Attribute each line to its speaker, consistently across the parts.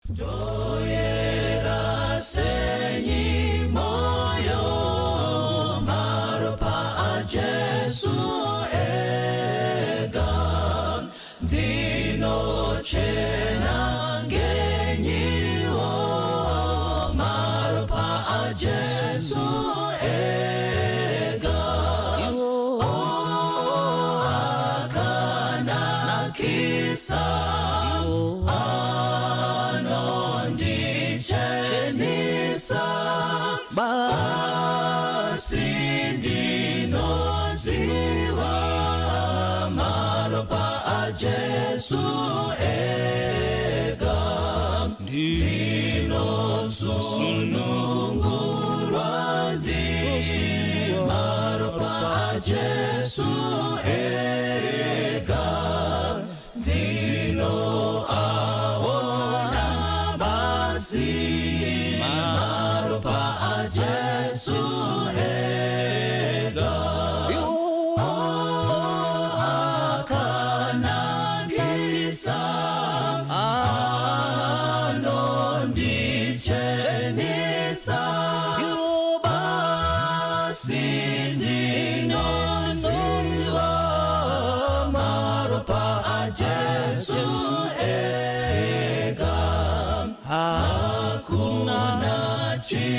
Speaker 1: Doyera senyi moyo maropa a Jesu ega dino chena genyiwo maropa a Jesu ega akana kisa Basindino ziwa maropa a Jesu ega dino sunungulwa di maropa a Jesu ega dino awona basi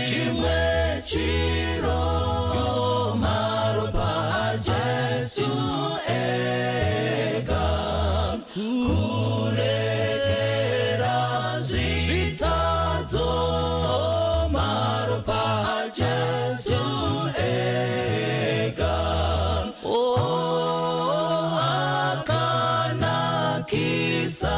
Speaker 1: Chimwe chiro maropa a Jesu ega kurekera zvitadzo maropa a Jesu ega akana kisa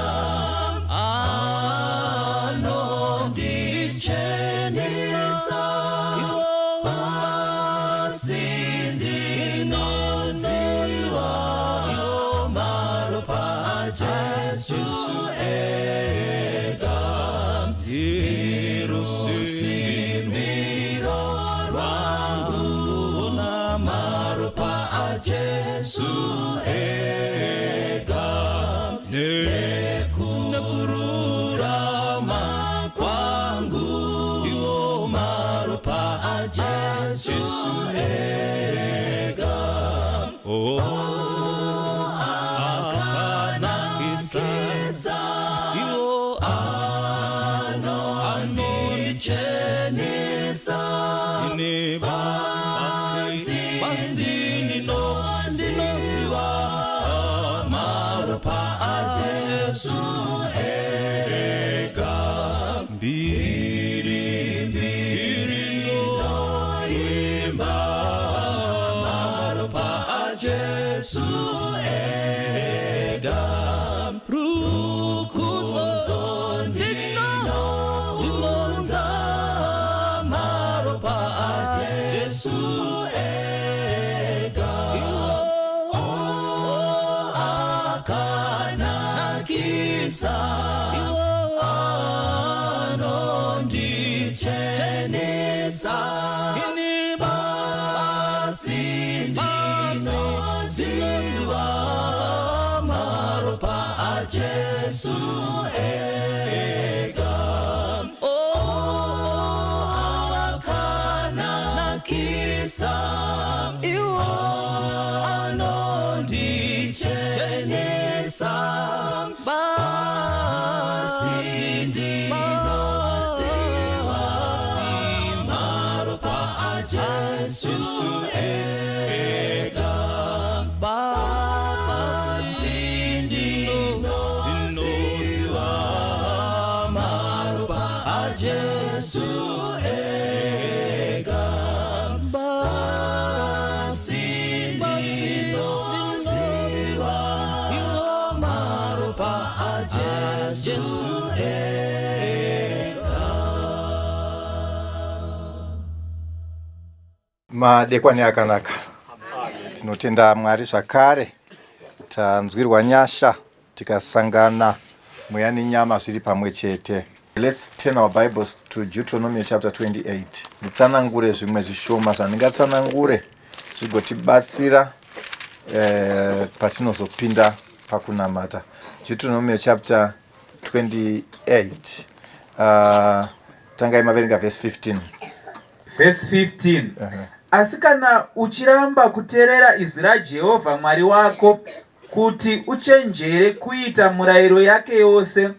Speaker 1: Jesu ega akana kisa anondichenesa basindino ziwa maropa a Jesu ega
Speaker 2: Madekwane akanaka. Tinotenda Mwari zvakare. Tanzwirwa nyasha tikasangana mweya nenyama zviri pamwe chete. Let's turn our Bibles to Deuteronomy chapter 28. Nditsanangure zvimwe zvishoma zvandingatsanangure zvigotibatsira patinozopinda pakunamata. Deuteronomy chapter 28 Tangai maverenga verse 15.
Speaker 3: Verse 15. Asi kana uchiramba kuteerera izwi raJehovha Mwari wako, kuti uchenjere kuita murayiro yake yose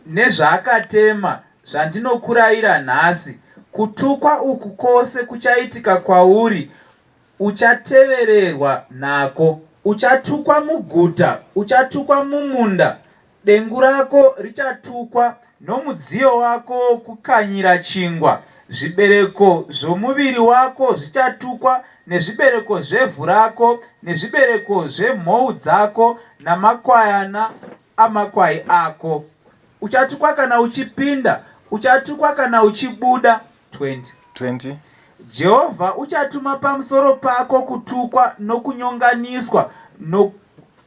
Speaker 3: nezvaakatema zvandinokurayira nhasi, kutukwa uku kwose kuchaitika kwauri, uchatevererwa nako. Uchatukwa muguta, uchatukwa mumunda, dengu rako richatukwa, nomudziyo wako kukanyira chingwa. Zvibereko zvomuviri wako zvichatukwa, nezvibereko zvevhu rako, nezvibereko zvemhou dzako, namakwayana amakwai ako. Uchatukwa kana uchipinda, uchatukwa kana uchibuda. 20. Jehovha uchatuma pamusoro pako kutukwa nokunyonganiswa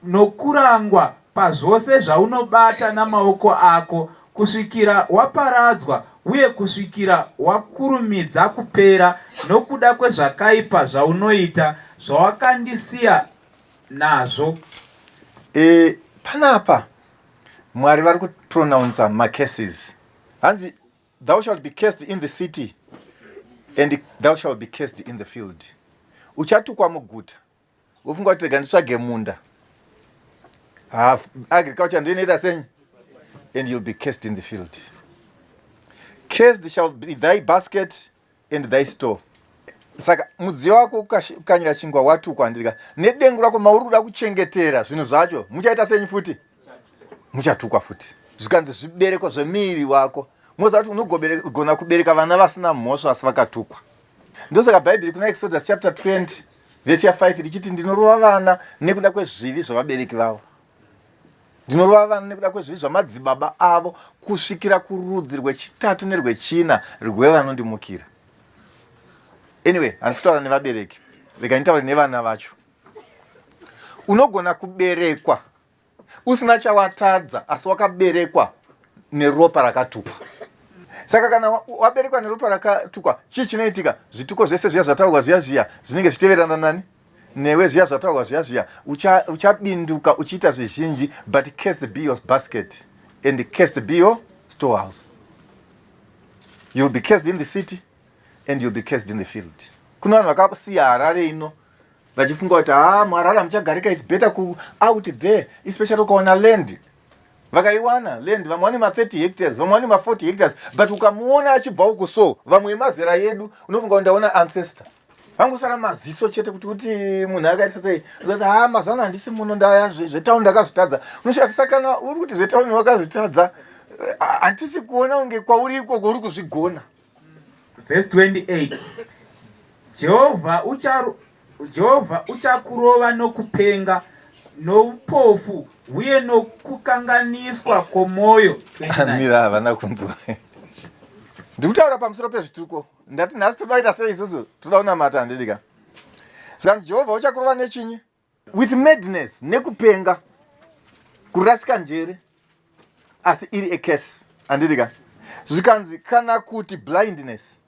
Speaker 3: nokurangwa pazvose zvaunobata namaoko ako, kusvikira waparadzwa uye kusvikira wakurumidza kupera nokuda kwezvakaipa zvaunoita zvawakandisiya nazvo.
Speaker 2: Panapa Mwari vari kupronounce macases. Hanzi, thou shalt be cast in the city and thou shalt be cast in the field. Uchatukwa muguta. Ufunga kuti rega nditsvage munda. Agriculture ndinoita senyi? And you'll be cast in the field. Cast shall be thy basket and thy store. Saka mudziyo wako ukanyira chingwa watukwa ndika. Nedengu rako mauri kuda kuchengetera zvinhu zvacho. Muchaita senyi futi? Muchatukwa futi. Zvikanzi zvibereko zvemiri wako. Moza kuti unogona kubereka vana vasina mhosva asi vakatukwa. Ndosaka Bhaibheri kuna Exodus chapter 20 verse 5 richiti ndinorova vana nekuda kwezvivi zvavabereki vavo. Ndinorova vana nekuda kwezvivi zvamadzibaba avo kusvikira kurudzi rwechitatu nerwechina rwevanondimukira. Anyway, handisitaura nevabereki. Rega nditaure nevana vacho. Unogona kuberekwa usina chawatadza asi wakaberekwa neropa rakatukwa. Saka kana waberekwa neropa rakatukwa, chii chinoitika? Zvituko zvese zviya zvataurwa zviya zvinenge zvichiteverana nani? Newe zviya zvataurwa zviya uchabinduka uchiita zvizhinji, but cast be your basket and cast be your storehouse. You'll be cast in the city and you'll be cast in the field. Kuna vanhu vakasiya Harare ino vachifunga kuti muHarare muchagarika, it's better out there, especially ukaona land. Vakaiwana land, vamwe vane 30 hectares, vamwe vane 40 hectares, but ukamuona achibva uko so, vamwe mazera yedu, unofunga kuti ndaona ancestor. Vangosara maziso chete kuti munhu akaita sei. Kuti mazana handisi muno ndaya zvetauni ndakazvitadza. Unosvika saka kana uri kuti zvetauni wakazvitadza, handisi kuona unge kwauri iko uri kuzvigona.
Speaker 3: Verse 28. Jehovha uchakurova nokupenga, noupofu uye nokukanganiswa kwomwoyo.
Speaker 2: Mira havana kunzwa. Ndikutaura pamusoro pezvituko. Ndati nhasi todaita sei isusu? Toda kunamata handidika. Zvanzi Jehovha uchakurova nechinyi? With madness, nekupenga, kurasika njere, asi iri a curse. Handidika. Zvikanzi kana kuti blindness.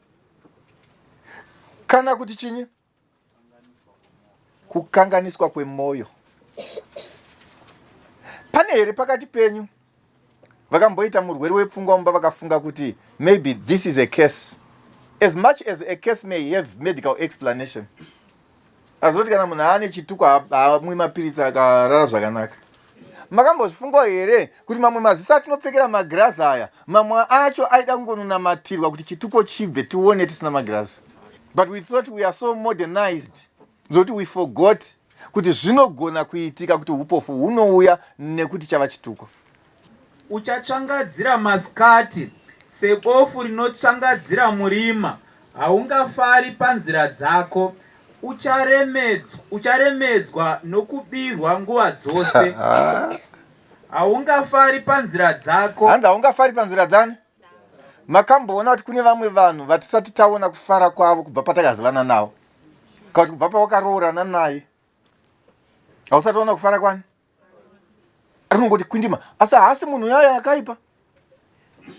Speaker 2: Kana kuti chinyi? Kukanganiswa kwemwoyo. Pane here pakati penyu vakamboita murwere wepfungwa mumba vakafunga kuti maybe this is a case, as much as a case may have medical explanation. Azoti kana munhu ane chituko hamwi mapirisi akarara zvakanaka. Makambozvifunga here kuti mamwe maziso atinopfekera magirazi aya, mamwe acho aida kungonunamatirwa kuti chituko chibve tione tisina magirazi. But we thought we are so modernized zoti we forgot kuti zvinogona kuitika kuti upofu hunouya nekuti chava chituko.
Speaker 3: Uchatsvangadzira masikati sebofu rinotsvangadzira murima, haungafari panzira dzako, ucharemedzwa nokubirwa nguva dzose. Haungafari panzira dzako.
Speaker 2: Hanzi haungafari panzira dzani? Makamboona kuti kune vamwe vanhu vatisati taona kufara kwavo kubva patakazivana navo. Kana kuti kubva pawakaroorana naye. Hausati waona kufara kwani? Arinongoti kwindima. Asi haasi munhu yaya akaipa.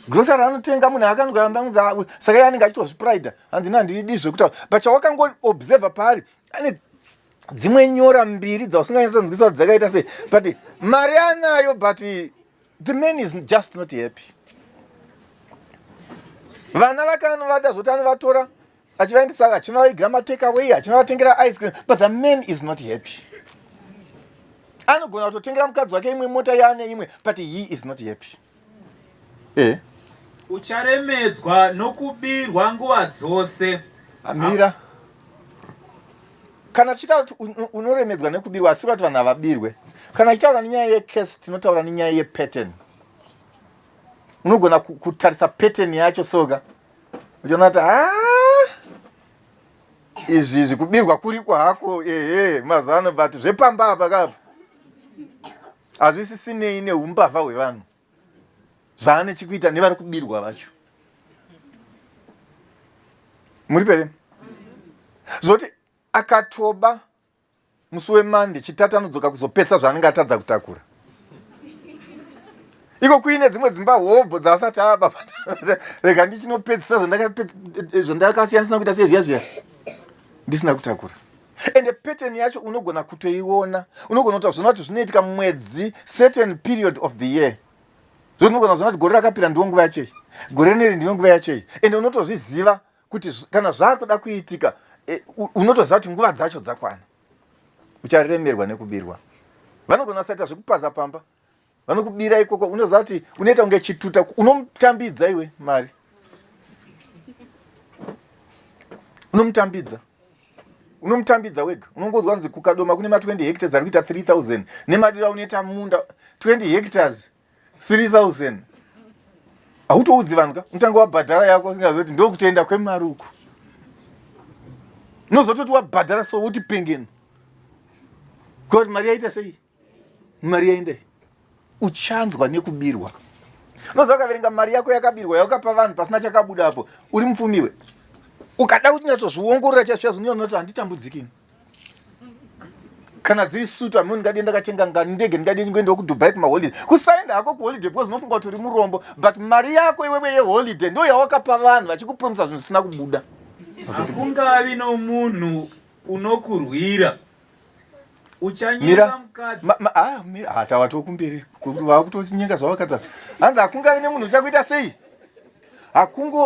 Speaker 2: Grocery anotenga munhu akangoramba saka yanenge achitozviprida. Hanzi handidi zvekutaura. But chawakangoobserva pari, ane dzimwe nyora mbiri dzausinganyatsonzwisisa kuti dzakaita sei. But mari anayo, but the man is just not happy. Vana vakanovada zvoti anovatora achivaendesa achinovaigirira matekaway achinovatengera ice cream, but the man is not happy. Anogona kutotengera mukadzi wake imwe mota yaane imwe, but he is not happy.
Speaker 3: Ucharemedzwa nokubirwa nguva dzose.
Speaker 2: Amira. Kana tichitaura kuti unoremedzwa nekubirwa, asi kuti vanhu havabirwe. Kana tichitaura nenyaya yecase, tinotaura nenyaya yepattern. Unogona kutarisa pattern yacho soga. Uchiona kuti izvi kubirwa kuriko hako mazano, but zvepamba apa kapo hazvisisinei neumbavha hwevanhu zvaane chikuita nevari kubirwa vacho. Muri pere? Zvoti akatoba musi weMonday, Chitatu anodzoka kuzopesa zvaanenge atadza kutakura. Iko kuine dzimwe dzimba hobho dzavasati aba, rega ndichinopedzisa zvandakasiyanisina kuita sezviya ndisina kutakura. And pattern yacho unogona kutoiona, unogona kutaura kuti zvinoitika mwedzi, certain period of the year. Unogona kuziva kuti gore rakapira ndiwo nguva yachei, gore rineri ndiyo nguva yachei, and unotozviziva kuti kana zvakuda kuitika unotoziva kuti nguva dzacho dzakwana. Ucharemerwa nekubirwa. Vanogona kusaita zvekupaza pamba, vanokubira ikoko, unoziva kuti unoita kunge chituta, unomutambidza iwe mari. Unomutambidza wega. Unongodzwa kunzi kukadoma kune 20 hectares ari kuita 3000, nemadira unoita munda 20 hectares 3000. Hautoudzi vanhu ka, unotanga wabhadhara yako usingazivi kuti ndokutoenda kwemari uku. Unozototi wabhadhara so uti pengeni. Kuti mari yaita sei? Mari yaenda. Uchanzwa nekubirwa. Unoziva ukaverenga mari yako yakabirwa yakapa vanhu pasina chakabuda hapo, uri mupfumiwe. Ukada kuti nyatozviongorora chazvo unoona kuti handitambudziki. Kana dziri sutu amuni ngadi ndakatenga ndege ndingadi ngoenda kuDubai kumaholiday. Kusaenda hako kuholiday because unofunga kuti uri murombo, but mari yako iwewe yeholiday ndiyo yawakapa vanhu vachikupromisa zvinhu zvisina kubuda.
Speaker 3: Hakungavi nomunhu unokurwira. Uchanyika mukadzi.
Speaker 2: Tawa tokumberi vakutosinyenga zvawakata. Hanzi hakungavi nemunhu uchakuita sei?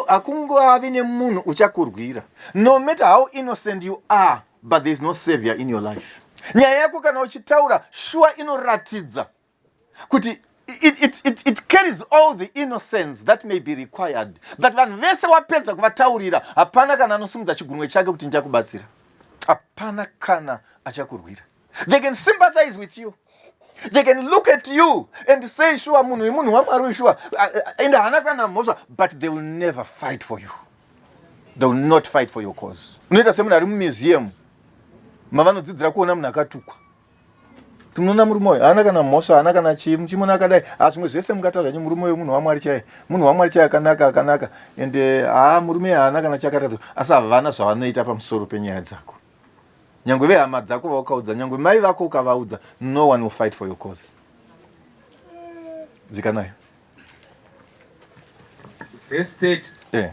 Speaker 2: Hakungavi nemunhu uchakurwira. No matter how innocent you are, but there is no savior in your life. Nyaya yako kana uchitaura sure inoratidza kuti it carries all the innocence that may be required. But vanhu vese wapedza kuvataurira, hapana kana anosumudza chigunwe chake kuti ndichakubatsira. Hapana kana achakurwira. They can sympathize with you. They can look at you and say, sure, munhu wamwari sure, and hanakana mhosva, but they will never fight for you. They will not fight for your cause. Unoita semunhu ari mumuseum, mavanodzidzira kuona munhu akatukwa. Tinoona murume uyu haana kana mhosva, haana kana chimuna akadai, asi zvimwe zvese mukataura kuti murume uyu munhu wamwari chaiye, munhu wamwari chaiye akanaka, and murume haana kana chakatadzwa, asi havana zvavanoita pamusoro penyaya dzako. Nyangwe vehama dzako vaukaudza, nyangwe mai vako ukavaudza, no one will fight for your cause. Dzikanayo.
Speaker 3: Verse 30.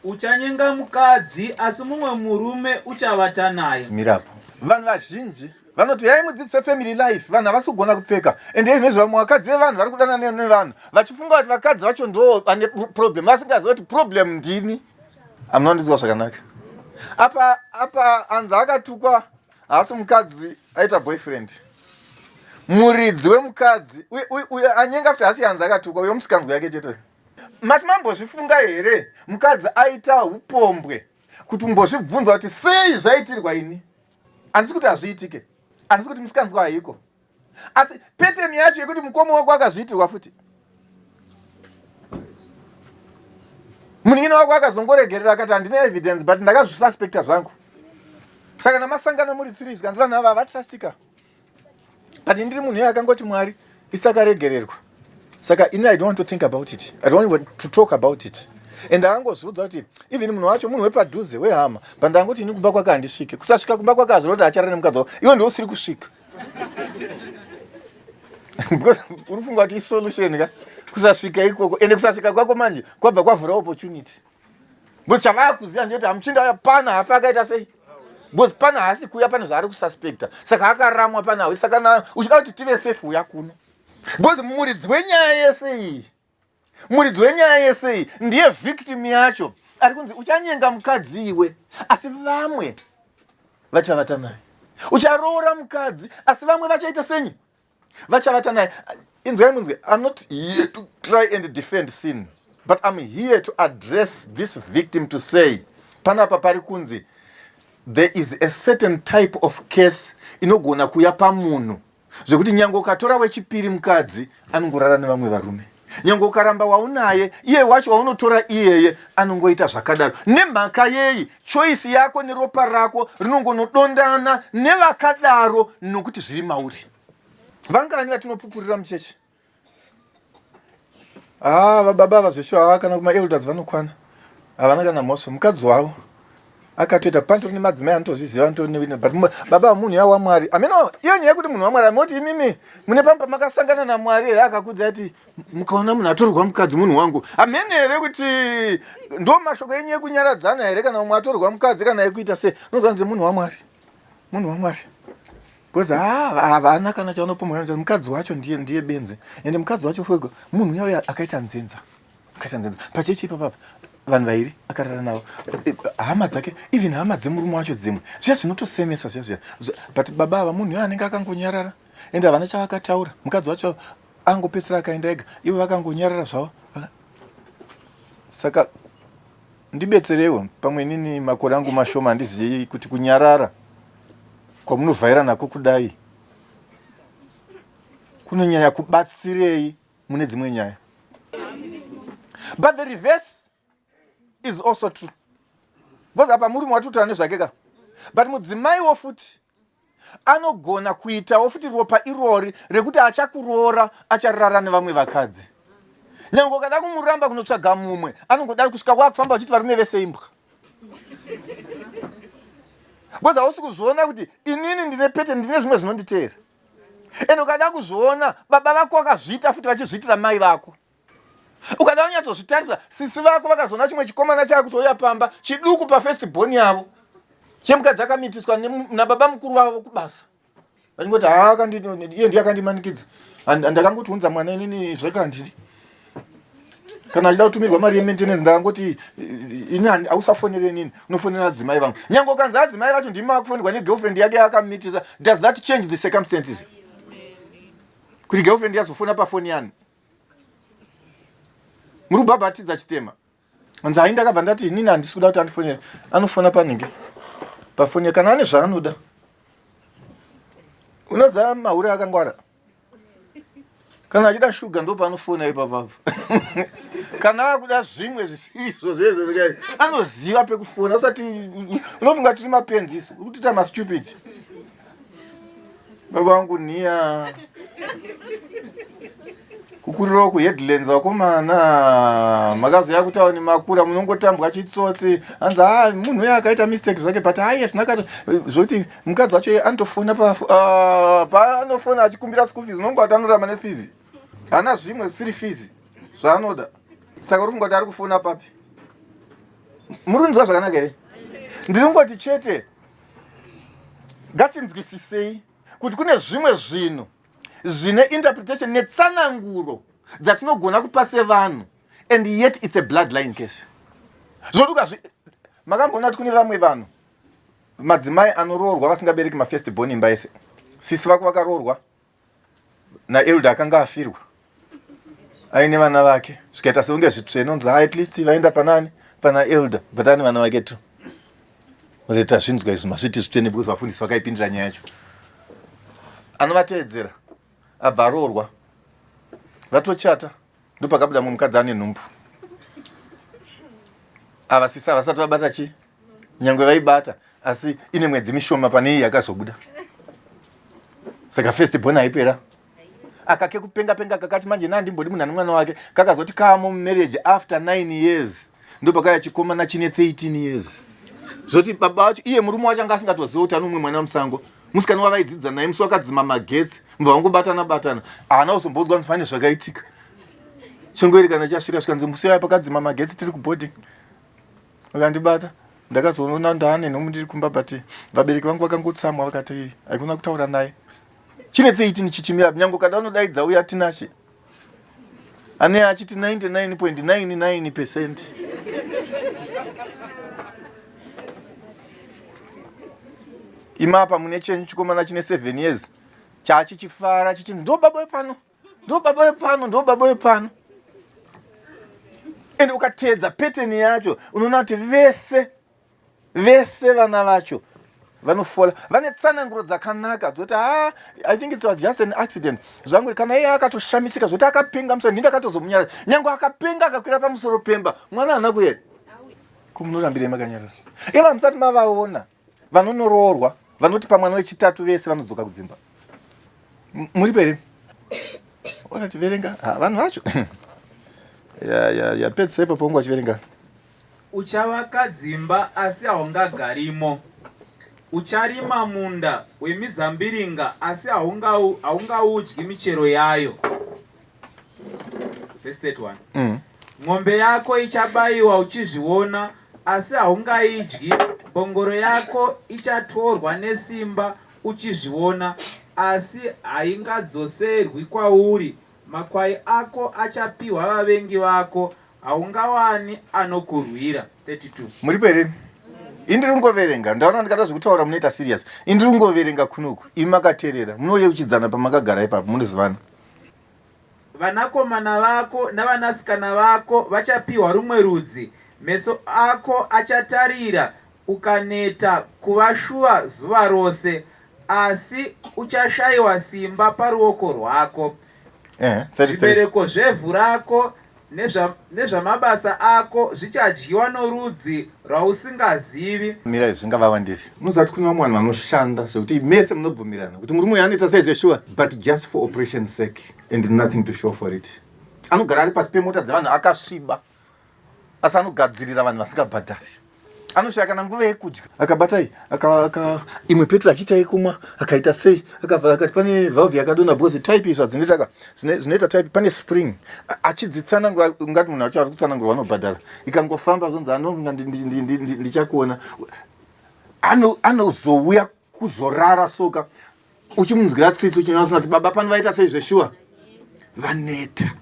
Speaker 3: Uchanyenga mukadzi asi mumwe murume uchavata naye.
Speaker 2: Mirapo. Vanhu vazhinji vanoti yai mudzidzise family life, vanhu havasi kugona kupfeka. Ende izvi nezvamwe vakadzi vevanhu vari kudana nevanhu vachifunga kuti vakadzi vacho ndo vane problem, vasingazivi kuti problem ndini. Amunondidzwa zvakanaka. Apa anza akatukwa, asi mukadzi aita boyfriend. Muridzi wemukadzi uyo anyenga kuti asi anza akatukwa, uyo musikanzwa yake chete. Mati mambozvifunga here mukadzi aita upombwe kuti umbozvibvunza kuti sei zvaitirwa ini? Handisi kuti hazviitike, handisi kuti musikanzwa haiko, asi pattern yacho yekuti mukoma wako akazviitirwa futi. Munhu wako akazongoregerera akati handina evidence but ndakazvisuspecta zvangu. Saka namasangano muri 3 zvikanzi vanhu ava vatrustika. But ndiri munhu akangoti Mwari isakaregererwa. Saka I don't want to think about it. I don't want to talk about it. And angozvudza kuti even munhu wacho munhu wepadhuze wehama, but ndangoti ini kumba kwake handisvike. Kusasvika kumba kwake azoroti acharara nemukadzi wako, iwe ndiwo usiri kusvika. Because urufunga kuti isolution ka kusasvika ikoko, ende kusasvika kwako manje kwabva kwavhura opportunity. But chavakuziva ndechoti hamuchinda pana hafa akaita sei. Because pana hasi kuya pana zvaari kususpecta. Saka akaramwa pana hawe. Saka uchida kuti tive safe uya kuno. Because muridzi wenyaya yese iyi muridzi wenyaya yese ndiye victim yacho. Ari kunzi uchanyenga mukadzi iwe, asi vamwe vachavata naye. Ucharoora mukadzi, asi vamwe vachaita senyi, vachavata naye. Inzwai munzwe, I'm not here to try and defend sin, but I'm here to address this victim to say, panapa pari kunzi, there is a certain type of case inogona kuya pamunhu zvekuti nyange ukatora wechipiri mukadzi anongorara nevamwe varume, nyange ukaramba waunaye iye wacho waunotora iyeye anongoita zvakadaro. Nemhaka yeyi choice yako neropa rako rinongonodondana nevakadaro nokuti zviri mauri. Vangani vatinopupurira mucheche? Vababa vazveshuwa kana kuma elders vanokwana havana kana mhosva. Mukadzi wavo akatoita pantori nemadzimai anotozviziva antonewine, but baba munhu yawa Mwari. Ameno iyo nyaya yekuti munhu waMwari amoti imimi mune pamba makasangana naMwari here akakudza ati mukaona munhu atorwa mukadzi munhu wangu. Amene here kuti ndo mashoko enyu ekunyaradzana here kana mumwe atorwa mukadzi kana ekuita se nozanzi munhu waMwari, munhu waMwari. Because havana kana chavanopomera mukadzi wacho ndiye benzi, ende mukadzi wacho fwego munhu yauya akaita nzenza, pachechi ipapapa vanhu vairi akarara navo, hama dzake, even hama dzemurume wacho dzimwe, zviya zvinotosemesa zviya. But baba ava munhu anenge akangonyarara ende havana chavakataura. Mukadzi wacho angopedzisira akaenda ega, ivo vakangonyarara zvavo. Saka ndibetserewo pamwe nini makore angu mashoma handizivi kuti kunyarara kwamunovhaira nako kudai kunonyanya kubatsirei mune dzimwe nyaya. But the reverse is also true. Because apa murume watutana nezvakeka, but mudzimaiwo futi anogona kuitawo futi ropa irori rekuti achakuroora acharara nevamwe vakadzi. Nyange ukada kumuramba kunotsvaga mumwe anongoda kusvika kwakufamba uchiti varume vese imbwa. Because hausi kuzviona kuti inini ndine pete ndine zvimwe zvinonditeera. Ende ukada kuzviona baba vako vakazviita futi vachizviitira mai vako. Ukada wanyatsozvitarisa sisi vako vakazoona chimwe chikomana chakutouya pamba chiduku pafirstborn yavo chemukadzi akamitiswa nababa mukuru wavo kubasa. Vachingoti iye ndiye akandimanikidza, ndakangotiunza mwana inini zvekandiri. Kana achida kutumirwa mari yemaintenance ndakangoti ini hausafonere nini, unofonera adzimai vangu. Nyange ukanzi adzimai vacho ndima akufonirwa negirlfriend yake akamitisa, does that change the circumstances? Kuti girlfriend yazofona pafoni yani muri kubhabhatidza chitema. Anzi hai ndakabva ndati inini handisi kuda kuti andifonere, anofona panenge pafoni kana ane zvaanoda. Unoziva mahure akangwara, kana achida shuga ndo paanofona ipapapo. Kana akuda zvimwe zvisizvo zvezvo anoziva pekufona. Usati unofunga tiri mapenziso kuti tama stupid. Baba wangu niya kukuriro kuheadlands wakomana makazoya kutauni makura munongotambwa chitsotsi. Anzi munhu uya akaita mistake zvake, but zvinakati zvokuti mukadzi wacho anotofona paanofona achikumbira school fees unongoti anorama nefees, hana zvimwe zvisiri fees zvaanoda. Saka uri kungoti ari kufona papi? Muri kunzwa zvakanaka here? Ndiri kungoti chete ngatinzwisisei kuti kune zvimwe zvinhu zvine interpretation netsananguro dzatinogona kupa sevanhu, and yet it's a bloodline case. Zvoduka makamboona kuti kune vamwe vanhu madzimai anoroorwa vasingabereki mafirstborn imba yese. Sisi vako vakaroorwa naelder akanga afirwa aine vana vake zvikaita seunge zvitsvene, unzi at least vaenda pana elder, but ane vana vake tu. Ureta zvinzwa izvi mazviti zvitsvene because vafundisi vakaipindira nyaya yacho. Anovateedzera abva aroorwa, vatochata, ndopakabuda mumwe mukadzi ane nhumbu. Ava sisi havasati vabata chi, nyangwe vaibata asi ine mwedzi mishoma pane iyi yakazobuda. Saka firstborn haipera. Akake kupenga kakati manje nandimbodi munhu ane mwana wake kakazoti kamo mumarriage after 9 years ndopakaya chikomana chine 13 years. Zvoti baba wacho iye murume wacho anga asingatoziva kuti anomwe mwana musango. Musikana wavaidzidza naye musi wakadzima magetsi mva vangobatana haana kuzombodzwa nzi pane zvakaitika. Chongori kana chasvika nzi musi waya pakadzima magetsi tiri kuboarding vakandibata ndakazoona ndaane nhomu ndiri kumba, but vabereki vangu vakangotsamwa vakati haikuna kutaura naye. Chine 13 chichimira nyange kada unodaidza uya tinashe. ane achiti 99.99%. Imapa mune chenyu chikomana chine 7 years chachichifara chichinzi ndo baba wepano, ndo baba wepano, ndo baba wepano. Ende ukatedza pattern yacho unoona kuti vese vana vacho vanofola vane tsananguro dzakanaka dzoti I think it was just an accident. Zvangu kana iye akatoshamisika zvoti akapenga musoro ndingakatozomunyara nyange akapenga akakwira pamusoro pemba mwana ana kuye kumunorambire makanyarara. Iva musati mavaona vanonoroorwa vanoti pamwana wechitatu vese vanodzoka kudzimba. Muri pere wakativerenga vanhu vacho yapedza ipapo ungu wachiverenga.
Speaker 3: Uchavaka dzimba asi haungagarimo, ucharima munda wemizambiringa asi haungaudyi michero yayo. Verse 31. Ng'ombe yako ichabayiwa uchizviona asi haungaidyi, mbongoro yako ichatorwa nesimba uchizviona asi haingadzoserwi kwauri, makwai ako achapiwa vavengi vako, haungawani anokurwira. 32.
Speaker 2: Muri pere indiri kungoverenga ndaona ndikada zvekutaura munoita serious. Indiri kungoverenga kunuku imi makateerera munoyeuchidzana pamakagara ipapo munozivana.
Speaker 3: Vanakomana vako navanasikana vako vachapiwa rumwe rudzi, meso ako achatarira ukaneta kuvashuva zuva rose, asi uchashayiwa simba paruoko rwako.
Speaker 2: 33.
Speaker 3: Zvibereko zvevhu rako nezvamabasa ako zvichadyiwa norudzi rwausingazivi.
Speaker 2: Mirai zvingavawandiri muzati kuna vanhu vanoshanda zvekuti mese munobvumirana kuti murume uyu anoita saizveshuwa but just for operation sake and nothing to show for it. Anogara ari pasi pemota dzevanhu akasviba asi anogadzirira vanhu vasingabhadhari. Anosvika kana nguva yekudya akabatai imwe petro achiita kumwa akaita sei akavhara akati pane valve yakadonha because type izva zvinoita type pane spring achidzitsanangura ungati munhu acho ari kutsanangurwa anobhadhara ikangofamba zvonzi ndichakuona anozouya kuzorara soka uchimunzwira tsitsi uchinasina kuti baba pano vaita sei zveshuwa vaneta.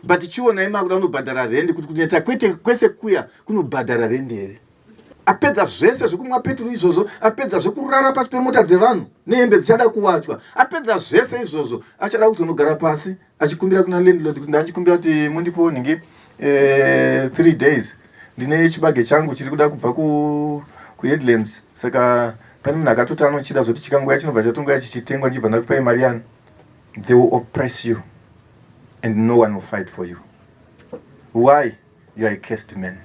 Speaker 2: But chiona ima kuda unobhadhara rende kuti kuneta kwese kuya kunobhadhara rende here. Apedza zvese zvekumwa petro izvozvo, apedza zvekurara pasi pemota dzevanhu nehembe dzichada kuwachwa, apedza zvese izvozvo achada kuzonogara pasi achikumbira kuna landlord kuti ndachikumbira kuti mundipo nhingi 3 days ndine chibage changu chiri kuda kubva kuheadlands, saka pane munhu akatoti anochida zoti chikanguya chinobva chatongoya chichitengwa ndibva ndakupai mari yanu. They will oppress you and no one will fight for you. Why? You are a cursed man.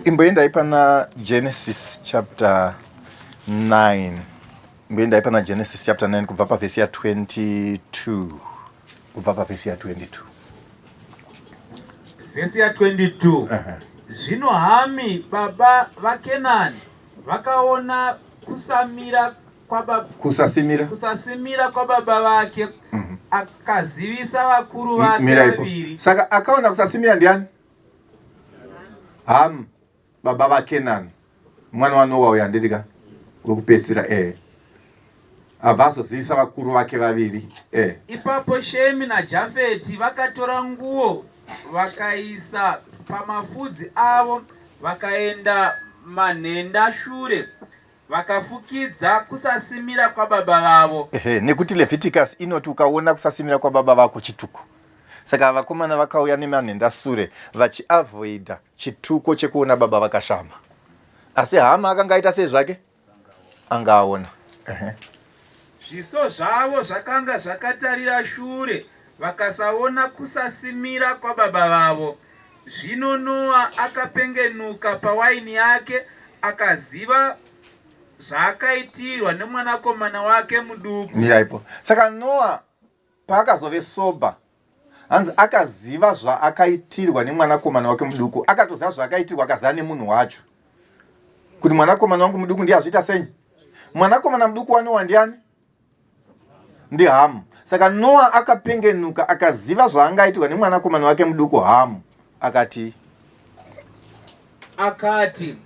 Speaker 2: Imboenda ipana Genesis chapter 9. Imboenda ipana Genesis chapter 9 kubva pavhesi ya 22. Kubva pavhesi ya 22.
Speaker 3: Vhesi ya 22. Zvino Hami baba vaKenani vakaona kusasimira kwa baba vake, akazivisa vakuru vake vaviri.
Speaker 2: Saka akaona kusasimira ndiani? Ham baba vaKenani mwana wa Noa uya ndidika wokupedzisira avazozivisa vakuru vake vaviri.
Speaker 3: Ipapo Shemi naJafeti vakatora nguo vakaisa pamapfudzi avo vakaenda manhenda shure, vakafukidza kusasimira kwa baba vavo.
Speaker 2: Nekuti Leviticus inoti ukaona kusasimira kwa baba vako chituko. Saka vakomana vakauya nemanhenda sure vachiavoida chituko chekuona baba vakashama. Asi Hama akanga aita sezvake angaona.
Speaker 3: Zviso zvavo zvakanga zvakatarira shure, vakasaona kusasimira kwa baba vavo. Zvino Noa akapengenuka pawaini yake, akaziva zvakaitirwa nemwanakomana wake muduku.
Speaker 2: Miraipo. Saka Noa paakazove soba, hanzi akaziva zvaakaitirwa nemwanakomana wake muduku, akatoziva zvakaitirwa akaziva nemunhu wacho. Kuti mwanakomana wangu muduku ndiye azviita sei? Mwanakomana muduku wa Noa ndiani? Ndi Hamu. Saka Noa akapengenuka akaziva zvaangaitirwa nemwanakomana wake muduku Hamu. Akati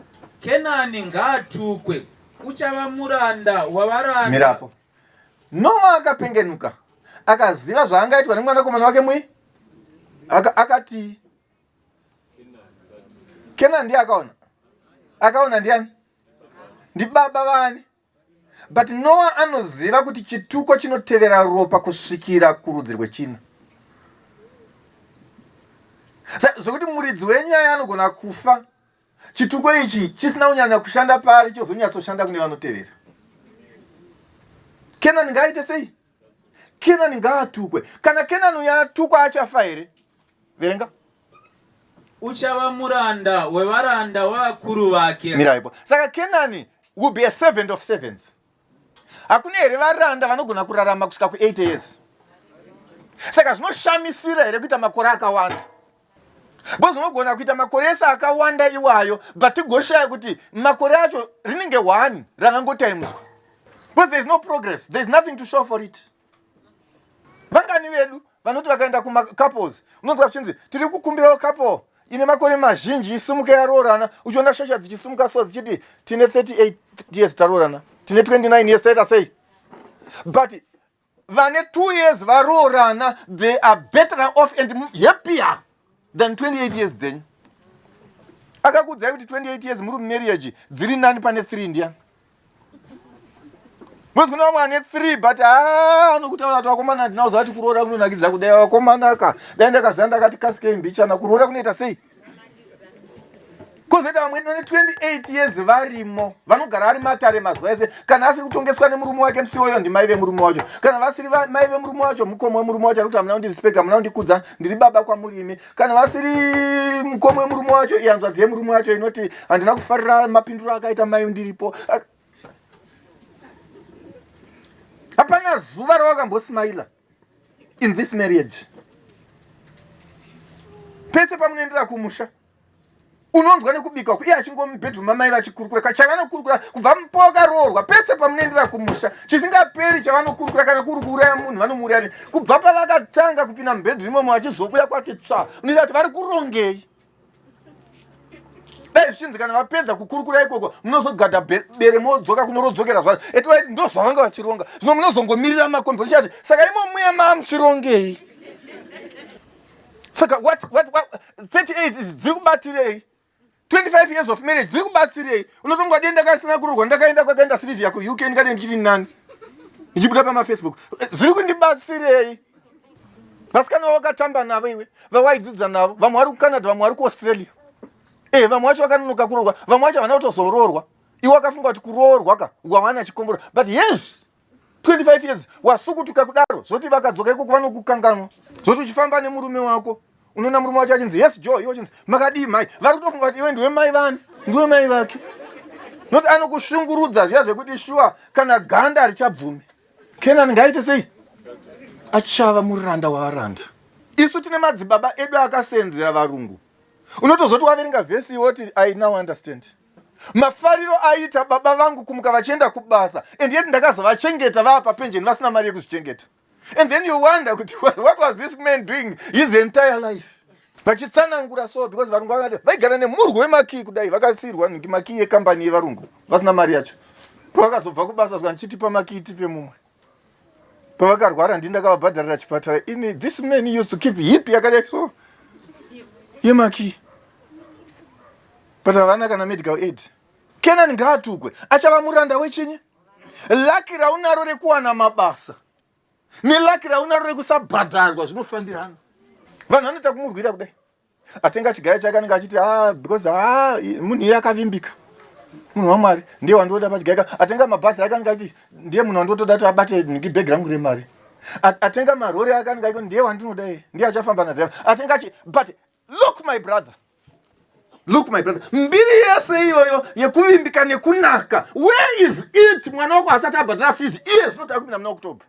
Speaker 3: Kenani ngaatukwe, uchava muranda wavaranda.
Speaker 2: Mirapo. Noa akapengenuka akaziva zvaangaitwa nemwanakomana wake akati Kenan ndiye akaona ndiani? Ndi baba vani. But Noah anoziva kuti chituko chinotevera ropa kusvikira kurudzi rwechina. Zvokuti muridzi wenyaya anogona kufa, chituko ichi chisina kunyanya kushanda pari chozonyatsoshanda kune vanotevera. Kenan ngaite sei? Kenan ngaatukwe. Kana Kenan yatukwa achafa here? Verenga.
Speaker 3: Uchava muranda wevaranda wavakuru vake.
Speaker 2: Miraipo. Saka Kenan will be a servant of servants. Hakuna here varanda vanogona kurarama kusvika ku 8 years. Saka zvinoshamisira here kuita makore akawanda. Bozi unogona kuita makore ese akawanda iwayo, but tigoshaya kuti makore acho rinenge 1 rakangotaimswa. Because there is no progress, there is nothing to show for it. Vangani vedu vanoti vakaenda kuma couples, unonzwa chinzi tiri kukumbira couple ine makore mazhinji isimuke yarorana, uchiona shasha dzichisimuka so dzichiti tine 38 years tarorana, tine 29 years taita sei. But vane 2 years varorana, they are better off and happier than 28 years then. Akakudzai kuti 28 years muri marriage dziri nani pane 3 ndiani. Mwezi kuna mwane 3 but anokutaura kuti wakomana ndinauza kuti kuroora kunonakidza kudai wakomanaka. Dai ndakazanda kati kasike mbichana kuroora kunoita sei? Kozeta vamwe 28 years varimo vanogara vari matare mazuva ese. Kana asiri kutongeswa nemurume wake musiwoyo ndimai vemurume wacho. Kana vasiri mai vemurume wacho mukoma wemurume wacho arikuti hamuna kundirispecta, hamuna kundikudza, ndiri baba kwamuri imi. Kana vasiri mukoma wemurume wacho ihanzvadzi yemurume wacho inoti handina kufarira mapinduro akaita mai ndiripo. Hapana zuva rawakambosimaila in this marriage. Pese pamunoendera kumusha unonzwa nekubika iye achingomubedroom amai vachikurukura chavanokurukura kubva mupoka roorwa. Pese pamunoendera kumusha chisingaperi chavanokurukura, kana kuri kuuraya munhu vanomuuraya. Kubva pavakatanga kupinda mubedroom momo vachizobuya kwati tsva, unoita kuti vari kurongei. Dai zvichinzi kana vapedza kukurukura ikoko munozogadha bere modzoka kunorodzokera zvacho. Etiwaiti ndo zvavanga vachironga. Zvino munozongomirira makombo chati saka imo muya mamuchirongei. Saka what 38 is dziri kubatirei? 25 years of marriage dziri kubatsirei? Unotongwa denda ndakasina kurorwa ndakaenda kwakaenda Sylvia ku UK ndikati ndichiri nani ndichibuda pama Facebook. Zviri kundibatsirei? Vasikana wakatamba navo iwe, vawaidzidza navo, vamwe vari kuCanada, vamwe vari kuAustralia. Vamwe vacho vakanonoka kuroorwa, vamwe vacho havana kutozoroorwa. Iwe wakafunga kuti kuroorwa ka wawana chikombora. But yes, 25 years wasukutuka kudaro, zoti vakadzoka ikoko vanokukanganwa. Zoti uchifamba nemurume wako, unoona murume wacho achinzi yes Joe, iwe uchinzi makadii mai. Vari kutofunga kuti iwe ndiwe mai vani, ndiwe mai vake. Not anokushungurudza zviya zvekuti shuwa kana ganda harichabvumi. Kenan ngaite sei? Achava muranda wavaranda. Isu tine madzibaba edu akasenzera varungu. Unotozoti waverenga vhesi woti I now understand. Mafariro aita baba vangu kumuka vachienda kubasa, and yet ndakazovachengeta vapa pension vasina mari yekuzvichengeta. And then you wonder kuti what was this man doing his entire life? Vachitsanangura so because varungu vakati vaigara nemurwi wemakii kudai, vakasirwa makii yekambani yevarungu vasina mari yacho. Vakazobva kubasa zvanchitipa makii tipe mumwe. Pavakarwara ndindakavabhadharira chipatara. This man used to keep hip yakadai so yemaki. But havana kana medical aid. Kenan ngaatukwe achava muranda wechinyi. Laki raunaro rekuwana mabasa nelaki raunaro rekusabhadharwa zvinofambirana. Vanhu vanoita kumurwira kudai. Atenga chigaya chakanenge achiti because munhu iye akavimbika, munhu waMwari ndiye wandoda pachigaya. Atenga mabhasi akanenge achiti ndiye munhu wandotoda kuti abate bhegi rangu remari. Atenga marori akanenge achiti ndiye wandinoda iye, ndiye achafamba nadriver. Atenga but look my brother, mbiri yese iyoyo yekuvimbika nekunaka, where is it? Mwana wako asati abhadhara fees iye zvinotaka kupinda muna October.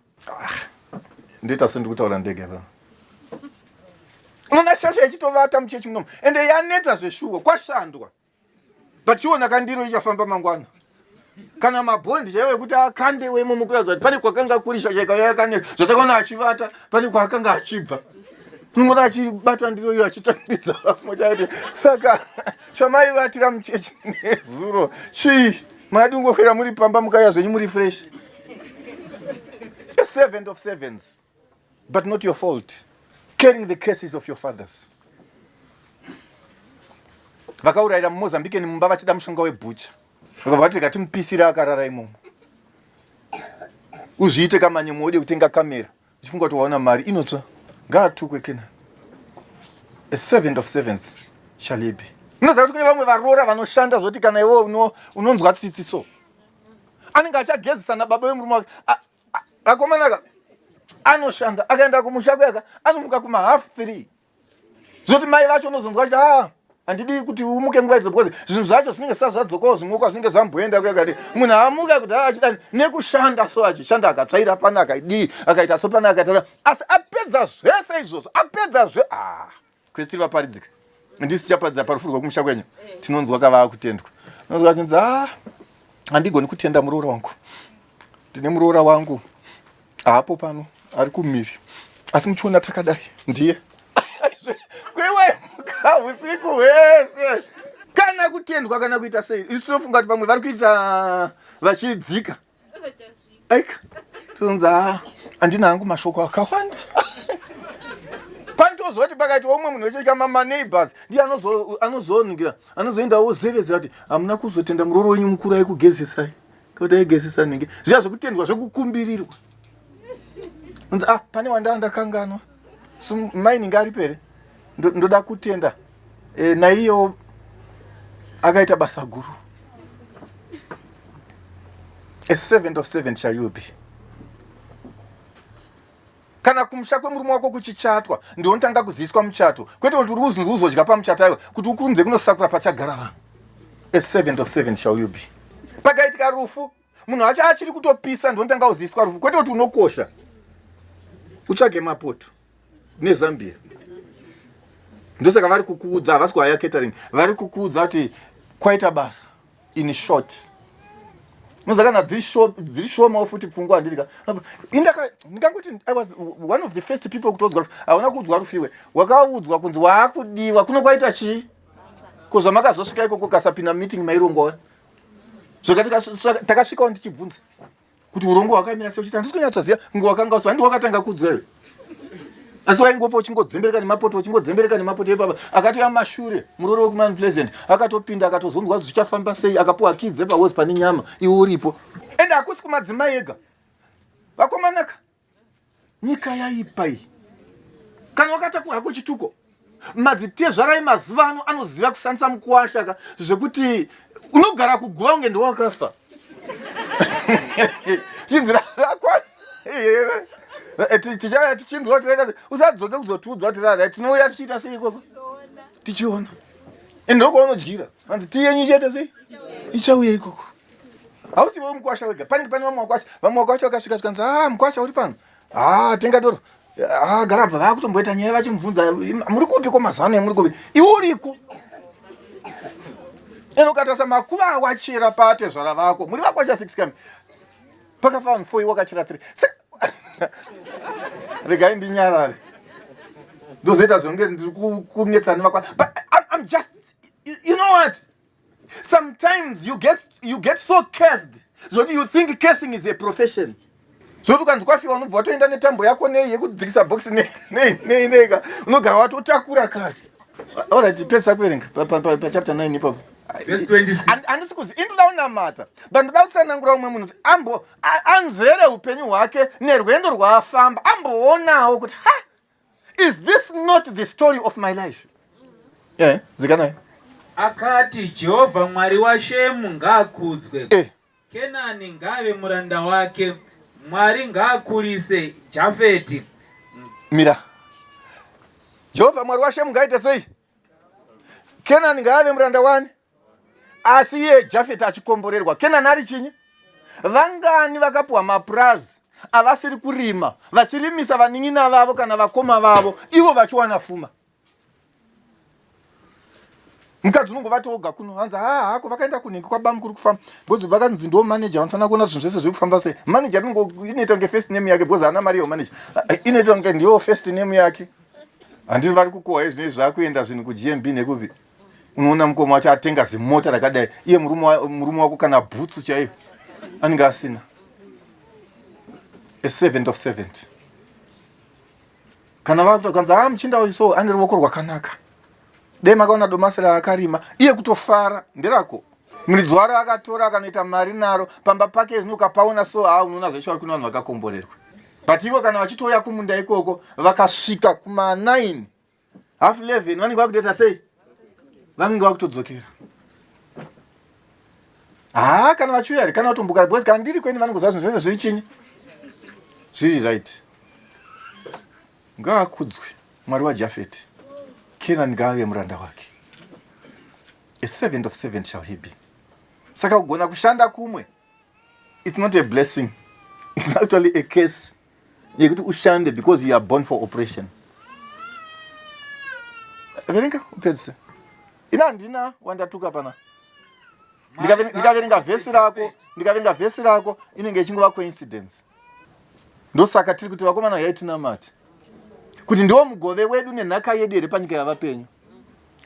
Speaker 2: Ndita sendi kutaura ndege pa. Unoona shasha ichitovata muchechi munomu ende yaneta zveshuwa kwashandwa. But chiona kandiro ichafamba mangwana. Kana mabhondi chaiwe kuti akande wemo mukuradza kuti pane kwakanga kuri shasha yakaneta zvatakaona achivata pane kwakanga achibva. Nungona achibata ndiro iyo achitambidza vamwe. Saka shamai vatira muchechi nezuro chii madungokwera muri pamba mukaya zvenyu muri fresh. A servant of servants, but not your fault. carrying the curses of your fathers. Vakaurayira muMozambique mumba vachida mushonga webhucha. Vakavati katimupisira akarara imomo. Uzviite kamanyemo ode kutenga kamera. Uchifunga kuti waona mari inotsva. Ngaatukwe Kenani. A servant of servants shall he be. Unoziva kuti kune vamwe varora vanoshanda zvoti kana iwe unonzwa tsitsiso. Anenge achagezisa nababa wemurume wake. Akomanaka anoshanda akaenda kumusha kwake anomuka kuma 3:30. Zvoti mai vacho unozonzwa kuti handidi kuti umuke nguva idzo because zvinhu zvacho zvinenge sazvadzokawo zvimwekwa zvinenge zvamboenda kwekati munhu amuka kuti achida nekushanda so achishanda akatsvaira pana akaita so pana akaita asi apedza zvese izvozvo apedza kwese tiri vaparidzika ndisi chapadza parufu rwekumusha kwenyu tinonzwa kavava kutendwa unonzwa achinzi handigoni kutenda muroora wangu ndine muroora wangu hapo pano ari kumhiri asi muchiona takadai ndiye kwewe usiku hwese kana kutendwa kana kuita sei isi tofunga kuti pamwe vari kuita vachidzika aika tonza handina hangu mashoko akawanda panotozwa kuti pakati omwe munhu wecheka maneighbors ndiye anozoningira anozoendawo zevezera kuti hamuna kuzotenda murooro wenyu mukuru aikugezesai kuti aigezesa ninge zviya zvekutendwa zvekukumbirirwa unzi pane wandakanganwa maininge ari pere ndoda kutenda naiyo akaita basa guru. A servant of servant shall you be. Kana kumusha kwemurume wako kuchichatwa ndonotanga kuziviswa muchato kwete kuti uri kuzi uzodya pamuchato aiwa kuti ukurumidze kunosakura pachagara vanhu. A servant of servant shall you be. Pakaitika rufu munhu acho achiri kutopisa ndonotanga kuziviswa rufu kwete kuti unokosha utsvage mapoto neZambia. Ndosaka vari kukuudza havasi kuhaya catering vari kukuudza kuti kwaita basa in short muzakana dziri shomawo futi pfungwa handidika ndinganguti I was one of the first people kutodzwa hauna kuudzwa rufiwe wakaudzwa kunzi waakudiwa kuno kwaita chii kozva makazosvika ikoko kasapinda meeting mairongowa zvakati takasvikawo ndichibvunza kuti urongo hwakamira sei uchiti handisi kunyatsoziva ngowakanga uswa handii wakatanga kuudzwa iwe asi waingopo uchingodzembereka nemapoto epapa akati amashure murooro wekuman pleasant akatopinda akatozonzwa zvichafamba sei akapuwa kidze pahosi pane nyama iwe uripo ende hakusi kumadzimai ega vakomanaka nyika yaipa iyi kana wakatakura hako chituko madzitezvarai mazuva ano anoziva kushandisa mukuwashaka zvekuti unogara kuguva unge ndowakafa chinzira rakwa tichinzwa tireka usadzoke kuzotiudza kuti rada tinouya tichiita sei ikoko tichiona ende ndokwaanodyira anzi tiyenyu chete sei ichauya ikoko hausiwo mukwasha wega panenge pane vamwe wakwasha vakasvika tikanzi mukwasha uri pano tenga doro garabva vakutomboita nyaya vachimubvunza muri kupi kwamazano emuri kupi iwe uriko ende ukatasa makuva awachera patezvara vako muri vakwasha 6 kami pakafa vanhu 4 wakachera 3 regai ndinyarare ndozoita zvonge ndiri kunetsana nevakwasha but I'm just you know what sometimes you get so cursed zvoti you think cursing is a profession zvoti ukanzi kwafiwa unobva watoenda netambo yako nei yekudzikisa box neineka unogara watotakura kare alright pesa kuverenga pachapter 9 ipapo
Speaker 3: verse 26
Speaker 2: handisi kuzi indoda unamata but ndoda kutsanangura umwe munhu kuti anzvere upenyu hwake nerwendo rwaafamba amboonawo kuti is this not the story of my life zikanai
Speaker 3: akati Jehovha Mwari waShemu ngaakudzwe Kenani ngave muranda wake Mwari ngaakurise Jafeti
Speaker 2: mira Jehovha Mwari waShemu ngaaite sei Kenani ngave muranda wani asi iye Jafeti achikomborerwa Kenani ari chinyi vangani vakapuwa mapurazi avasiri kurima vachirimisa vanin'ina vavo kana vakoma vavo ivo vachiwana fuma mukadzi unongovati oga kuno hanza hako vakaenda kunenge kwababa mukuru kufamba bhozi vakanzi ndo manager vanofanira kuona zvinhu zvese zviri kufamba sei manager inoita kunge first name yake bhozi haana mari yomanager inoita kunge ndiyo first name yake handiti vari kukohwa izvinoi zvakuenda zvinhu kuGMB nekupi unoona mukoma wacho atenga zimota rakadai iye murume wako kana bhutsu chaiyo anenge asina. A servant of servant. Kana vakutokanza muchinda uyu so ane ruoko rwakanaka. Dai makaona domasi raakarima iye kutofara nderako. Muridzi waro akatora akanoita mari naro pamba pake ukapaona so unoona zveshe vari kuna vanhu vakakomborerwa. But ivo kana vachitouya kumunda ikoko vakasvika kuma 9 half 11 vanenge vakutoita sei? Vanenge vakutodzokera. Kana vachiuya kana vatombuka because kana ndiri kweni vanongoziva zvinhu zvese zviri chinyi zviri right. Ngaakudzwe Mwari waJafeti. Kenan ngave muranda wake. A servant of servant shall he be. Saka kugona kushanda kumwe, it's not a blessing. It's actually a curse. Yekuti ushande because you are born for oppression. Verenga upedze. Ina ndina wandatuka pana. Ndikaverenga vhesi rako inenge ichingova coincidence. Ndosaka tiri kuti vakomana yaitinamati kuti ndiwo mugove wedu nenhaka yedu here panyika yavapenyu.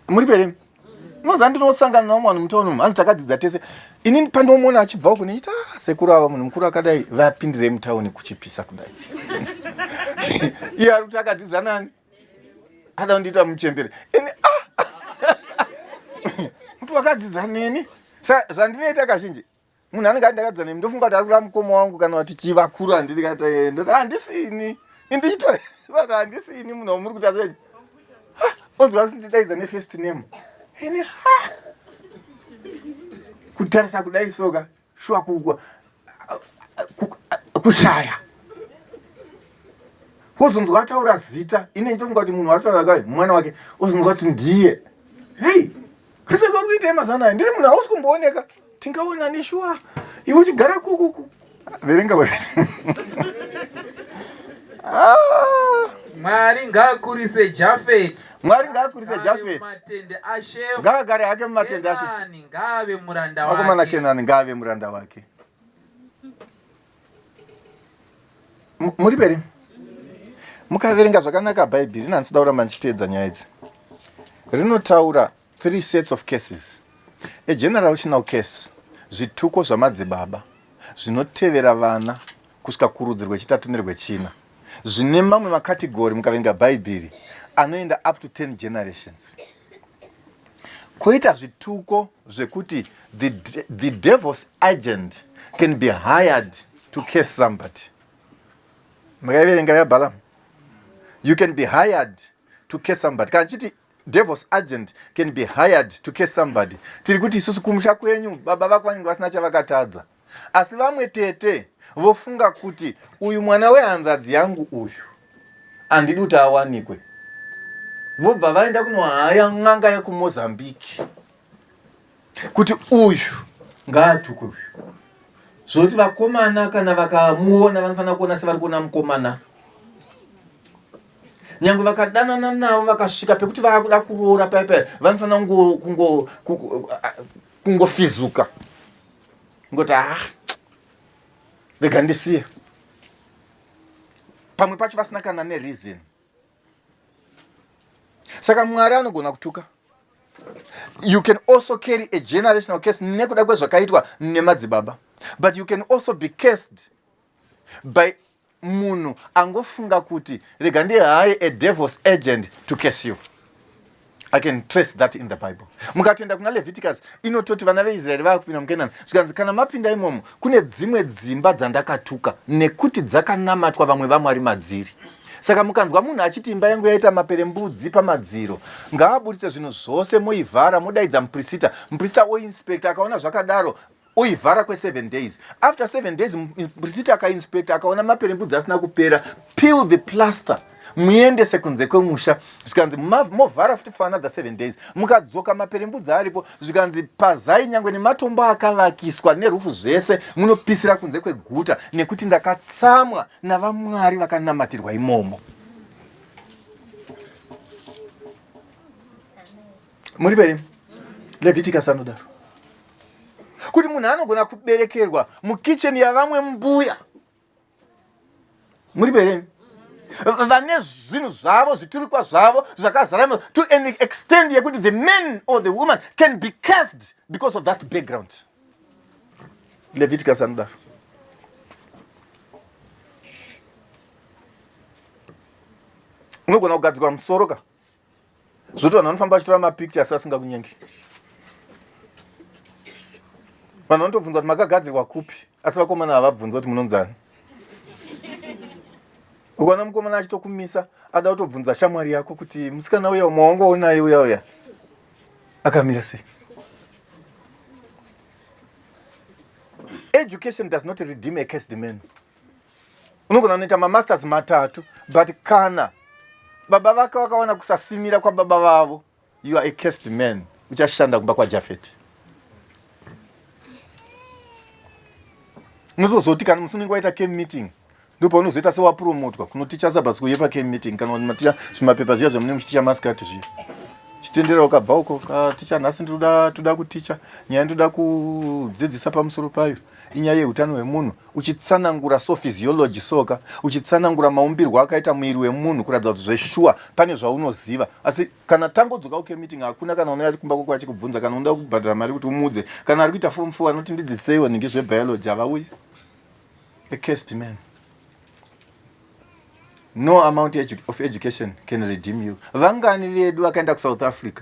Speaker 2: Muri pere noza ndinosangana naumwe vanhu mutauni hanzi takadzidza tese. Ini pandomuona achibva uku nichita sekuru ava munhu mukuru akadai vapindire mutauni kuchipisa kudai. Iye ari kuti akadzidza nani ada kundiita muchembere. Ini muti wakadzidza neni. Zvandinoita kazhinji munhu anenge andakadzidza neni ndofunga kuti ari kura mukoma wangu kana kuti chivakuru handiri kata handisini indichitore saka handisini munhu wamuri kuti asei onzwa rusindidaidza nefirst name. Ini kutarisa kudai soka shuwa kushaya wozonzwa ataura zita ine ichofunga kuti munhu wataura kai mwana wake wozonzwa kuti ndiye. Hei riseka kuita mazana ndiri munhu hausi kumbooneka tingaona neshuwa iwe uchigara kuku. Verenga we.
Speaker 3: Mwari ngaakurise Jafeti.
Speaker 2: Mwari ngaakurise Jafeti.
Speaker 3: Matende ashe.
Speaker 2: Ngaagare hake mumatende ashe.
Speaker 3: Kenani ngave muranda wake.
Speaker 2: Vakomana Kenani ngave muranda wake. Muri pere? Mukaverenga zvakanaka Bhaibheri rinoda kuramba ndichiteedza nyaya idzi. Rinotaura 3 sets of cases. A generational case. Zvituko zvamadzibaba zvinotevera vana kusvika kurudzi rwechitatu nerwechina. Zvine mamwe makategori mukaverenga Bhaibheri anoenda up to 10 generations. Koita zvituko zvekuti the devil's agent can be hired to curse somebody. Mukaiverenga yaBalaam. You can be hired to curse somebody. Kana chiti devil's agent can be hired to curse somebody. Tiri kuti isusu kumusha kwenyu baba vako vanenge vasina chavakatadza. Asi vamwe tete vofunga kuti uyu mwana wehanzvadzi yangu uyu handidi kuti awanikwe. Vobva vaenda kunohaya n'anga yekuMozambique kuti uyu ngaatukwe uyu. Zvoti vakomana kana vakamuona vanofanira kuona sevari kuona mukomana. Nyange vakadanana navo vakasvika pekuti vakuda kuroora paipai vanofanira kungofizuka ngoti rega ndisiye. Pamwe pacho vasina kana nereason. Saka Mwari anogona kutuka. You can also carry a generational curse nekuda kwezvakaitwa nemadzibaba. But you can also be cursed by munhu angofunga kuti rega ndihaye a devil's agent to curse you. I can trace that in the Bible. Mukatoenda kuna Leviticus inototi vana veIsraeri vakupinda muKenani zvikanzi kana mapinda imomo kune dzimwe dzimba dzandakatuka nekuti dzakanamatwa vamwe vamwari madziri. Saka mukanzwa munhu achiti imba yangu yaita maperembudzi pamadziro ngaaburitse zvinhu zvose moivhara modaidza muprista oinspector akaona zvakadaro oivhara kwe7 days. After 7 days muprista akainspector akaona maperembudzi asina kupera, peel the plaster muendese kunze kwemusha zvikanzi movhara futi for another 7 days. Mukadzoka maperembudzi aripo zvikanzi pazai nyangwe nematombo akavakiswa nerufu zvese munopisira kunze kweguta nekuti ndakatsamwa navamwari vakanamatirwa imomo. Muri pere Leviticus anodaro kuti munhu anogona kuberekerwa mukicheni yavamwe mbuya. Muri pere vane zvinhu zvavo zviturikwa zvavo zvakazara to an extent yekuti the man or the woman can be cursed because of that background. Leviticus anodaro. unogona kugadzirwa musoro ka zvoti vanhu vanofamba vachitora mapictures asingakunyengi. Vanhu vanotobvunza kuti makagadzirwa kupi, asi vakomana havabvunza kuti munonzani. Ukaona mukomana achitokumisa ada kutobvunza shamwari yako kuti musikana uya mawangoonai uya akamira sei. Education does not redeem a cursed man. Unogona kunoita mamasters matatu, but kana baba vake vakawana kusasimira kwa baba vavo, you are a cursed man. Uchashanda kumba kwa Jafet. Unozoti kana musungu waita camp meeting, ndipo unozoita sewa promotwa kunoticha sabasi kuyepa camp meeting kana maticha zvimapepa zviya zvamune muchiticha maskati zviya. Chitendera ukabva uko ticha nhasi ndoda kuticha nyaya ndoda kudzidzisa pamusoro payo inyaya yeutano hwemunhu, uchitsanangura physiology soka, uchitsanangura maumbirwo akaita mwiri wemunhu kuratidza kuti zveshua pane zvaunoziva. Asi kana tangodzoka uke meeting hakuna kana unouya kumba kwako achikubvunza kana unoda kubhadhara mari kuti umudze kana ari kuita form 4 anoti ndidziseiwo ninge zvebiology havauyi. The cursed man. No amount of education can redeem you. Vangani vedu vakaenda kuSouth Africa,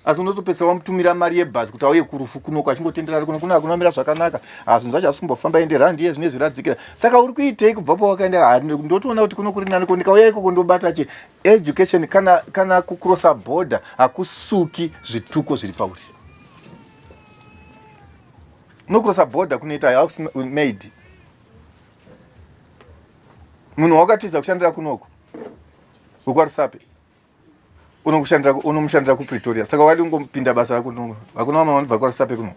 Speaker 2: asi unotopedzisira wamutumira mari yebhasi kuti auye kurufu kunoko achingotendera kuna kunomira zvakanaka, asi zvacho asimbofamba ende randi yezvine zviradzikira. Saka uri kuitei kubva pawakaenda? Ndotoona kuti kuno kuri nani, ndikauya ikoko ndobata che education kana kucrossa border hakusuki zvituko zviri pauri. No crossa border kunoita house maid. Munhu wakatiza kushandira kunoko ukwarusape unomushandira kuPretoria, saka wadi ungopinda basa rako kunoko. Hakuna mama vanobva kwarusape kunoko.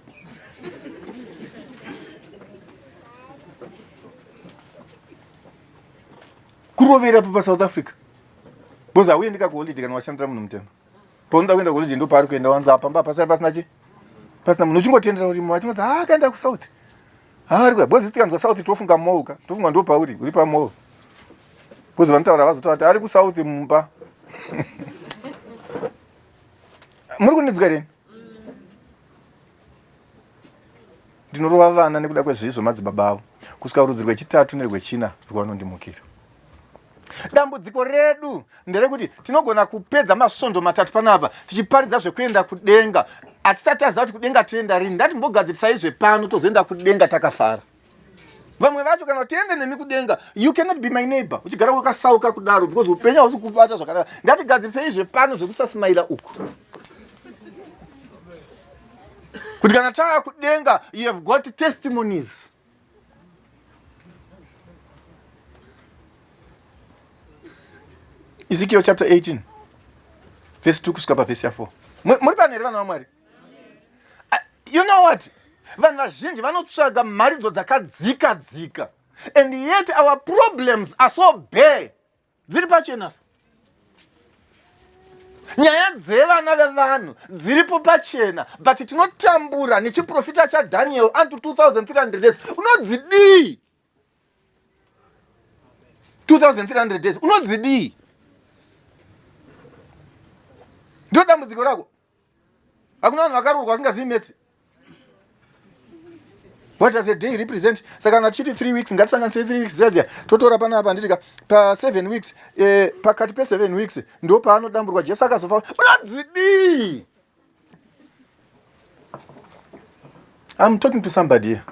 Speaker 2: Kurovera pa South Africa boza hauye ndika kuholiday kana washandira munhu mutema. Paunoda kuenda kuholiday ndo paari kuenda wanza apamba pasari pasina chi pasina munhu uchingotendera uri mumwe akaenda kuSouth ari kwa bozi tikanzwa South tofunga molka tofunga ndo pauri uri pa mall. Kuzi vantaura vazotaura kuti ari kuSouth mumba. Muri kundinzwa reni? Ndinorova vana nekuda kwezvizvo madzibaba avo kusvika rudzi rwechitatu nerwechina rwanondimukira. Dambudziko redu nderekuti tinogona kupedza masvondo matatu panapa tichiparidza zvekuenda kudenga, hatisati taziva kuti kudenga toenda rini. Ndatimbogadzirisai zvepano tozoenda kudenga takafara. Vamwe vacho kana tiende nemi kudenga, you cannot be my neighbor. Uchigara wakasauka kudaro because upenyu hausi kuvata zvakanaka. Ngatigadzirisei zvepano zvekusasimaira uku. Kuti kana tava kudenga, you have got testimonies. Ezekiel chapter 18 verse 2 kusvika paverse 4. Muri panhere vanhu vaMwari? You know what? Vanhu vazhinji vanotsvaga mharidzo dzakadzika, and yet our problems are so bare. Dziri pachena. Nyaya dzevana vevanhu dziripo pachena, but tinotambura nechiprofita chaDaniel unto 2300 days. Unodzidii 2300 days, unodzidii? Ndio dambudziko rako. Hakuna vanhu vakarurwa vasingazivi metsi. What does a day represent? Saka kana tichiti 3 weeks, ngatisanganise 3 weeks dzadziya totora panapa nditika pa 7 weeks, pakati pe 7 weeks ndo paanodamburwa Jesu akazofa. Unodzidii? I'm talking to somebody here.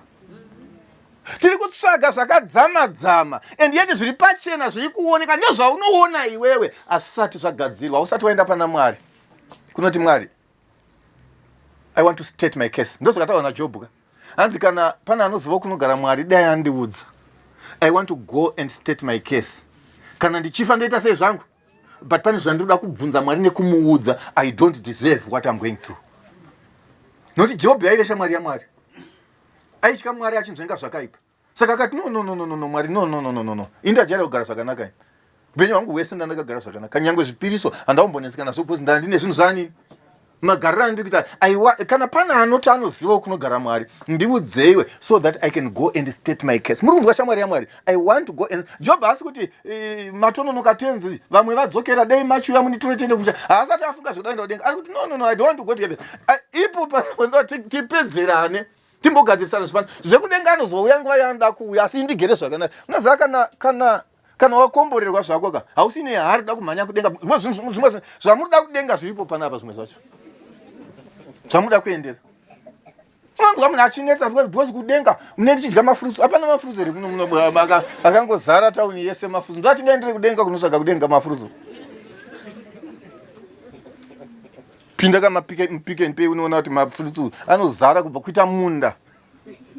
Speaker 2: Tiri kutsvaga zvakadzama and yet zviri pachena zviri kuoneka nezvaunoona iwewe asati zvagadzirwa usati waenda pana Mwari. Kunoti Mwari, I want to state my case. Ndozvakataura naJob ka. Hanzi kana pana anoziva kunogara Mwari dai andiudza. I want to go and state my case. Kana ndichifa ndoita sei zvangu, but pane zvandoda kubvunza Mwari nekumuudza. I don't deserve what I'm going through. Noti Job aive shamwari yaMwari. Aichika Mwari achinzvenga zvakaipa. Saka akati no Mwari no. Indajara kugara zvakanaka. Upenyu hwangu hwese ndandakagara zvakanaka. Nyangwe zvipiriso handaumbonetseka nazvo because ndandine zvinhu zvani. Magarira ndikuita kana pana anoti anoziva kunogara Mwari ndiudzeiwe so that I can go and state my case. Muri kunzwa shamwari yaMwari? I want to go and Job hasi kuti matononoka tenzi vamwe vadzokera dai machuya munitore tende kucha haasati afunga zvodaenda kudenga. Ari kuti no I don't want to go to heaven. Ipo pandoti tipedzerane timbogadzirisana zvipano zvekudenga anozouya nguva yaanda kuuya asi indigere zvakanaka. Unaziva kana kana wakomborerwa zvako ka hausine hari da kumhanya kudenga zvimwe zvamuda kudenga zviripo panapa zvimwe zvacho zvamuda kuendera unonzwa munhu achinetsa because kudenga mune tichidya mafruits hapana mafruits ere kuno akangozara tauni yese mafruits ndo atingaendere kudenga kunosvaka kudenga mafruits pinda kama Pick n Pay unoona kuti mafruits anozara kubva kuita munda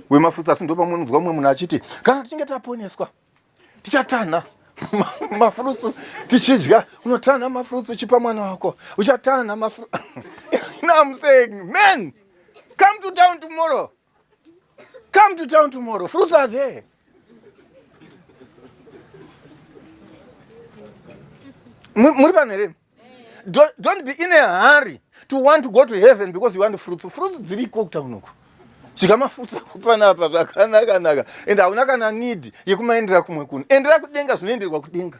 Speaker 2: wemafruits asi ndo pamwe unonzwa mumwe munhu achiti kana tichinge taponeswa tichatanha mafruits tichidya unotanha mafruits uchipa mwana wako uchatanha mafruits now I'm saying men come to town tomorrow. Come to town tomorrow. Fruits are there. Don't be in a hurry to want to go to heaven because you want fruits. Fruits very cooked down. Chikama fruits kupanapa zvakanaka and hauna kana need yekumaendera kumwe kuno. Endera kudenga zvinoenderwa kudenga.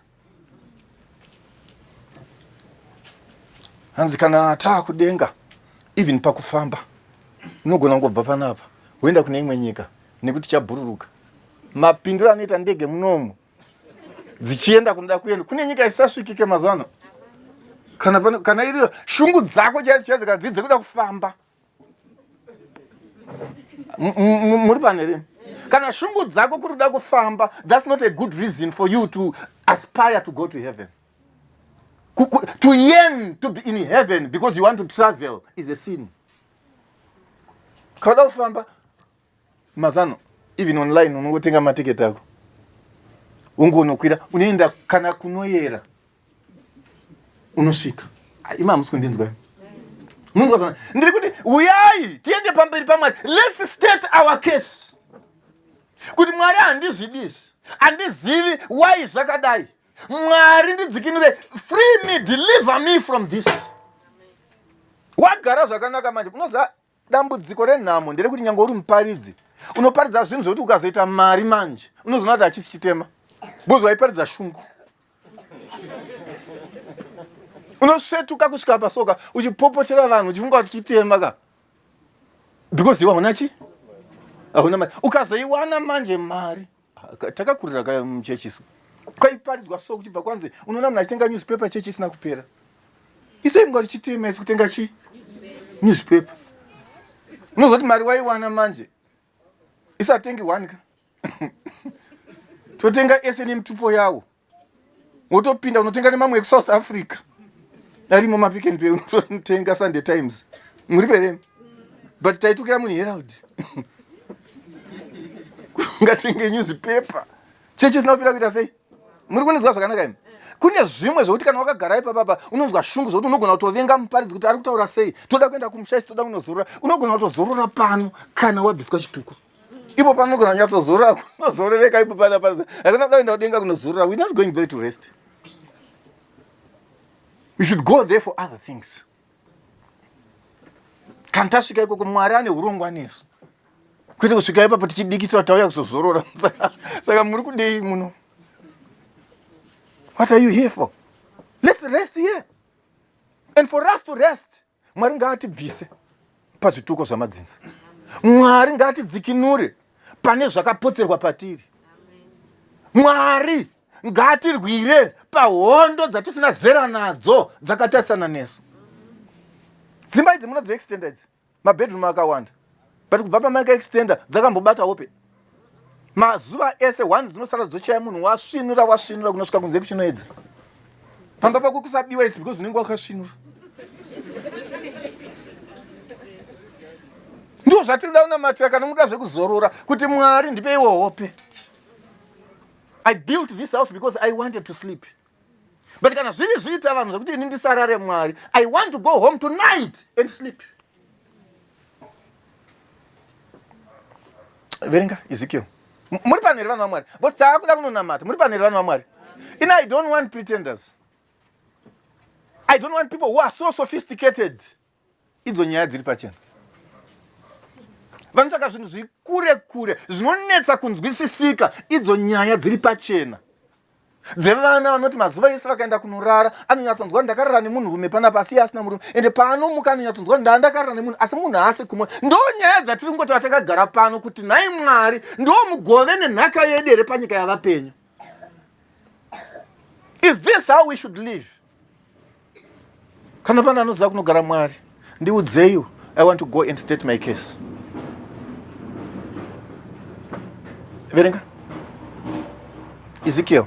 Speaker 2: Hanzi kana taa kudenga even pakufamba unogona ngobva panapa woenda kune imwe nyika nekuti chabhururuka mapindiro anoita ndege munomu dzichienda kunoda kuenda kune nyika isasvikike mazano kana iri shungu dzako chaidzo kana dzidze kuda kufamba muri panere kana shungu dzako kuri kuda kufamba that's not a good reason for you to aspire to go to heaven. To yearn to be in heaven because you want to travel is a sin. Kada ufamba mazano even online unongotenga matiketi ako ungonokwira unoenda kana kunoyera unosvika imam sikundinzwa munzwa ndiri kuti uyai tiende pamberi paMwari let's state our case kuti Mwari handizvidisi handizivi why zvakadai Mwari ndidzikinure free me deliver me from this wagara zvakanaka manje unoza dambudziko renhamo nderekuti nyange uri muparidzi unoparidza zvinhu zvokuti ukazoita mari manje unozoona kuti hachisi chitema bozi waiparidza shungu unosvetuka kusvika pasoka uchipopotera vanhu uchifunga kuti chitema ka because iwe hauna chi hauna mari ukazoiwana manje mari takakurira kaya muchechiso kwaiparidzwa so kuchibva kwanze unoona munhu achitenga newspaper chechi isina kupera isemga kuti chitema isi kutenga chi newspaper unozoti mari waiwana manje isatengi 1 ka totenga SN mtupo yawo wotopinda unotenga nemamwe eSouth Africa arimo maPick n Pay unotenga Sunday Times muri pere but taitukira munhu Herald ngatenge newspaper chechi sinopira kuita sei muri kunizwa zvakanaka imi kune zvimwe zvokuti kana wakagara ipapa unonzwa shungu zvokuti unogona kutovenga muparidzi kuti ari kutaura sei toda kuenda kumushaisi toda kunozorora unogona kutozorora pano kana wabviswa chituko ipo pano unogona kunyatsozorora kunozororeka ipo pana pasi hakuna kuenda kudenga kunozorora we're not going there to rest. We should go there for other things. Kana tasvika ikoko Mwari ane urongwa nesu kwete kusvika ipapo tichidikitira tauya kuzozorora saka muri kudei muno. What are you here for? Let's rest here. And for us to rest, Mwari ngaatibvise pazvituko zvamadzinza. Mwari ngaatidzikinure pane zvakapotserwa patiri. Mwari ngaatirwire pahondo dzatisina zera nadzo dzakatarisana nesu. Dzimba idzi munodzi extenda idzi mabedroom akawanda but kubva pamaka extenda dzakambobata hope mazuva ese 1 dzinosara dzochaya munhu wasvinura kunosvika kunze kuchinoedza pamba pako kusabiwa isi because unenge wakasvinura ndo zvatinoda kunamatira kana muda zvekuzorora kuti Mwari ndipeiwo hope. I built this house because I wanted to sleep. But kana zviri zviita vanhu zvokuti ini ndisarare Mwari, I want to go home tonight and sleep. Verenga Ezekiel. Muri panere vanhu vaMwari. Bosi taakuda kunonamata. Muri panere vanhu vaMwari. And I don't want pretenders. I don't want people who are so sophisticated. Idzo nyaya dziri pachena. Vanotsvaka zvinhu zvikure kure zvinonetsa kunzwisisika idzo nyaya dziri pachena. Dzevana vanoti mazuva ese vakaenda kunorara anonyatsonzwa ndakarara nemunhurume pana pasi asina murume ende paanomuka anonyatsonzwa ndakarara nemunhu asi munhu haasi kumwe. Ndo nyaya dzatiri ngoti vatakagara pano kuti nhai Mwari ndo mugove nenhaka yedu here panyika yavapenyu. Is this how we should live? Kana pana anoziva kunogara Mwari, ndiudzeyu, I want to go and state my case. Verenga? Ezekiel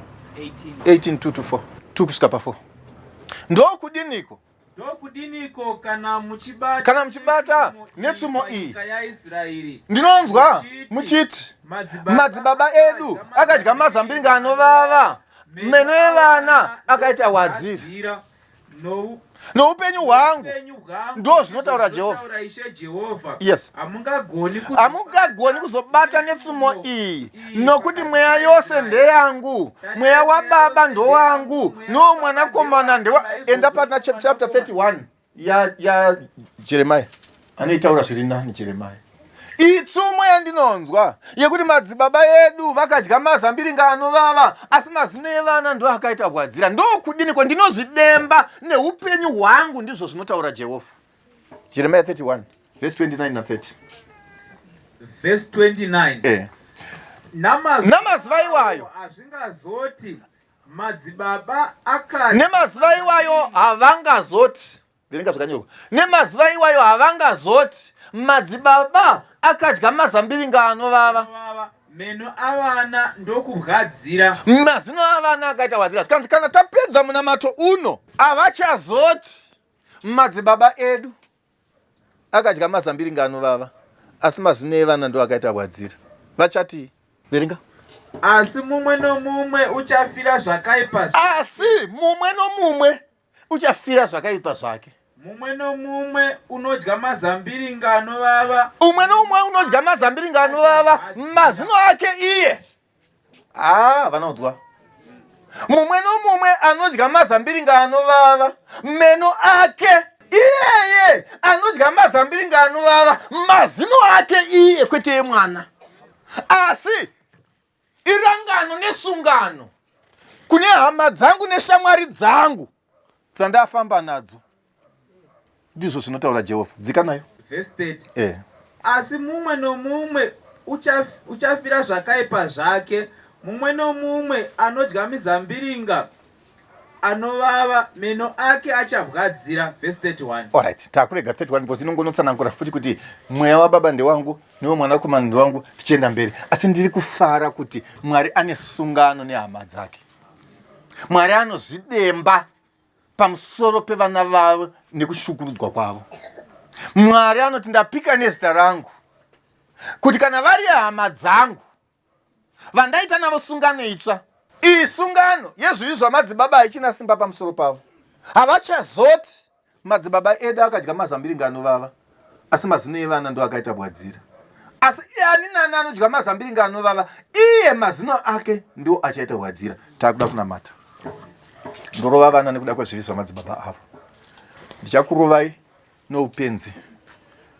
Speaker 2: 18:2-4. 2 kusvika pa 4. Ndokudiniko
Speaker 3: kana
Speaker 2: muchibata netsumo iyi ndinonzwa muchiti madzibaba edu akadya mazambiringa anovava, meno evana akaita wadziri, noupenyu hwangu ndo zvinotaura Jehovha. Yes. Hamungagoni kuzobata netsumo iyi, nokuti mweya yose ndeyangu, mweya wababa ndowangu, no mwanakomana ndewa. Enda pana chapter 31 ya Jeremiah. Anoitaura zviri nani Jeremiah. Itsumo yandinonzwa yekuti madzibaba edu vakadya mazambiringa anovava, asi mazino evana ndo akaita wadzira. Ndokudini kwandinozvidemba neupenyu hwangu, ndizvo zvinotaura Jehovha. Jeremiah 31 verse 29 na 30.
Speaker 3: Verse 29.
Speaker 2: Namaziva iwayo
Speaker 3: hazvingazoti madzibaba akadya.
Speaker 2: Nemaziva iwayo havangazoti. Verenga zvakanyorwa. Nemaziva iwayo havangazoti madzibaba akadya mazambiringa anovava,
Speaker 3: meno avana ndokugadzira.
Speaker 2: Mazino avana akaita wadzira. Kanzi kana tapedza munamato uno, havachazoti madzibaba edu akadya mazambiringa anovava, asi mazino evana ndo akaita wadzira. Vachati, verenga.
Speaker 3: Asi mumwe nomumwe uchafira zvakaipa.
Speaker 2: Asi mumwe nomumwe uchafira zvakaipa zvake.
Speaker 3: Mumwe nomumwe unodya mazambiringa anovava.
Speaker 2: Umwe nomumwe unodya mazambiringa anovava, mazino ake iye. Vanodzwa. Mumwe nomumwe anodya mazambiringa anovava, meno ake iyeye. Anodya mazambiringa anovava, mazino ake iye, kwete mwana. Asi irangano nesungano kune hama dzangu neshamwari dzangu dzandafamba nadzo, ndizvo zvinotaura Jehovha. Dzika nayo.
Speaker 3: Verse 30. Asi mumwe nomumwe uchafira zvakaipa zvake, mumwe nomumwe anodya mizambiringa anovava, meno ake achabwadzira. Verse 31.
Speaker 2: Alright, takurega 31 because inongonotsanangura futi kuti mweya wababa ndewangu, newe mwanakomana ndewangu, tichienda mberi. Asi ndiri kufara kuti Mwari ane sungano nehama dzake. Mwari anozvidemba pamusoro pevana vavo nekushukurudzwa kwavo. Mwari anoti ndapika nezita rangu kuti kana vari hama dzangu vandaita navo sungano itsva, iyi sungano yezvivi zvamadzibaba ichina simba pamusoro pavo. Havachazoti madzibaba edu akadya mazambiringa anovava, asi mazino evana ndo akaita bwadzira. Asi ani nani anodya mazambiringa anovava, iye mazino ake ndo achaita bwadzira. Takuda kunamata. Ndorova vana nekuda kwezvivi zvamadzibaba avo. Ndichakurovai noupenzi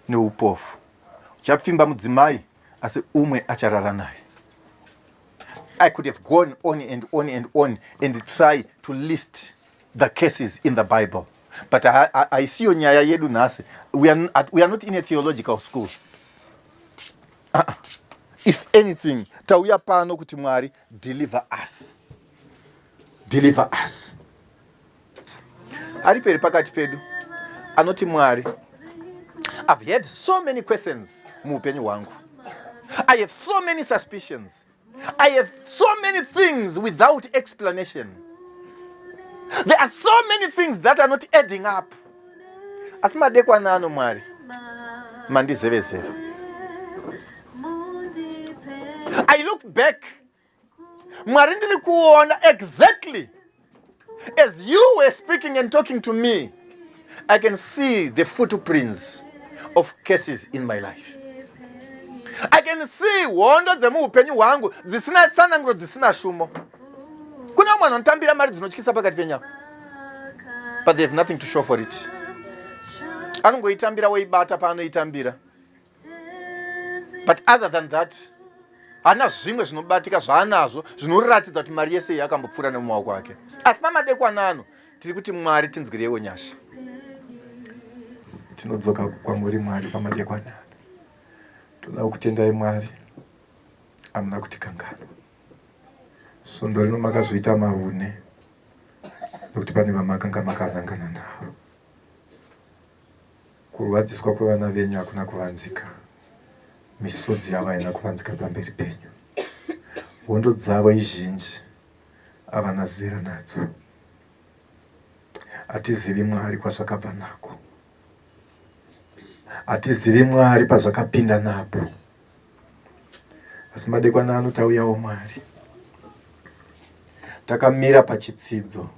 Speaker 2: neupofu. Uchapfimba mudzimai, asi umwe acharara naye. I could have gone on and on and on and try to list the cases in the Bible. But I see on nyaya yedu nasi. We are not in a theological school. If anything, tauya pano kuti Mwari deliver us. Deliver us. Ariperi pakati pedu anoti Mwari, I've had so many questions muupenyu wangu. I have so many suspicions. I have so many things without explanation. There are so many things that are not adding up. Asimadekwa nano Mwari, mandizevezera. I look back, Mwari ndiri kuona exactly as you were speaking and talking to me. I can see the footprints of cases in my life. I can see wondo dzemuupenyu hwangu dzisina tsananguro, dzisina shumo. Kuna mwana anotambira mari dzinotyisa pakati penyama, but they have nothing to show for it. Anongoitambira weibata paanoitambira, but other than that hana zvimwe zvinobatika zvaanazvo zvinoratidza kuti mari yese yakambopfuura nemumaoko ake. Asi pamadekwana ano tiri kuti Mwari tinzwirewo nyasha. Tinodzoka kwamuri Mwari pamadekwana. Toda kutendai Mwari, hamuna kutikangana. Svondo rino makazviita mahune, nokuti pane vamakanga makazangana navo. Kurwadziswa kwevana venyu hakuna kuvanzika. Misodzi yavo haina kuvanzika pamberi penyu. Hondo dzavo izhinji havana zera nadzo. Hatizivi Mwari kwazvakabva nako. Hatizivi Mwari pazvakapinda napo. Asi madekwana ano tauyawo Mwari. Takamira pachitsidzo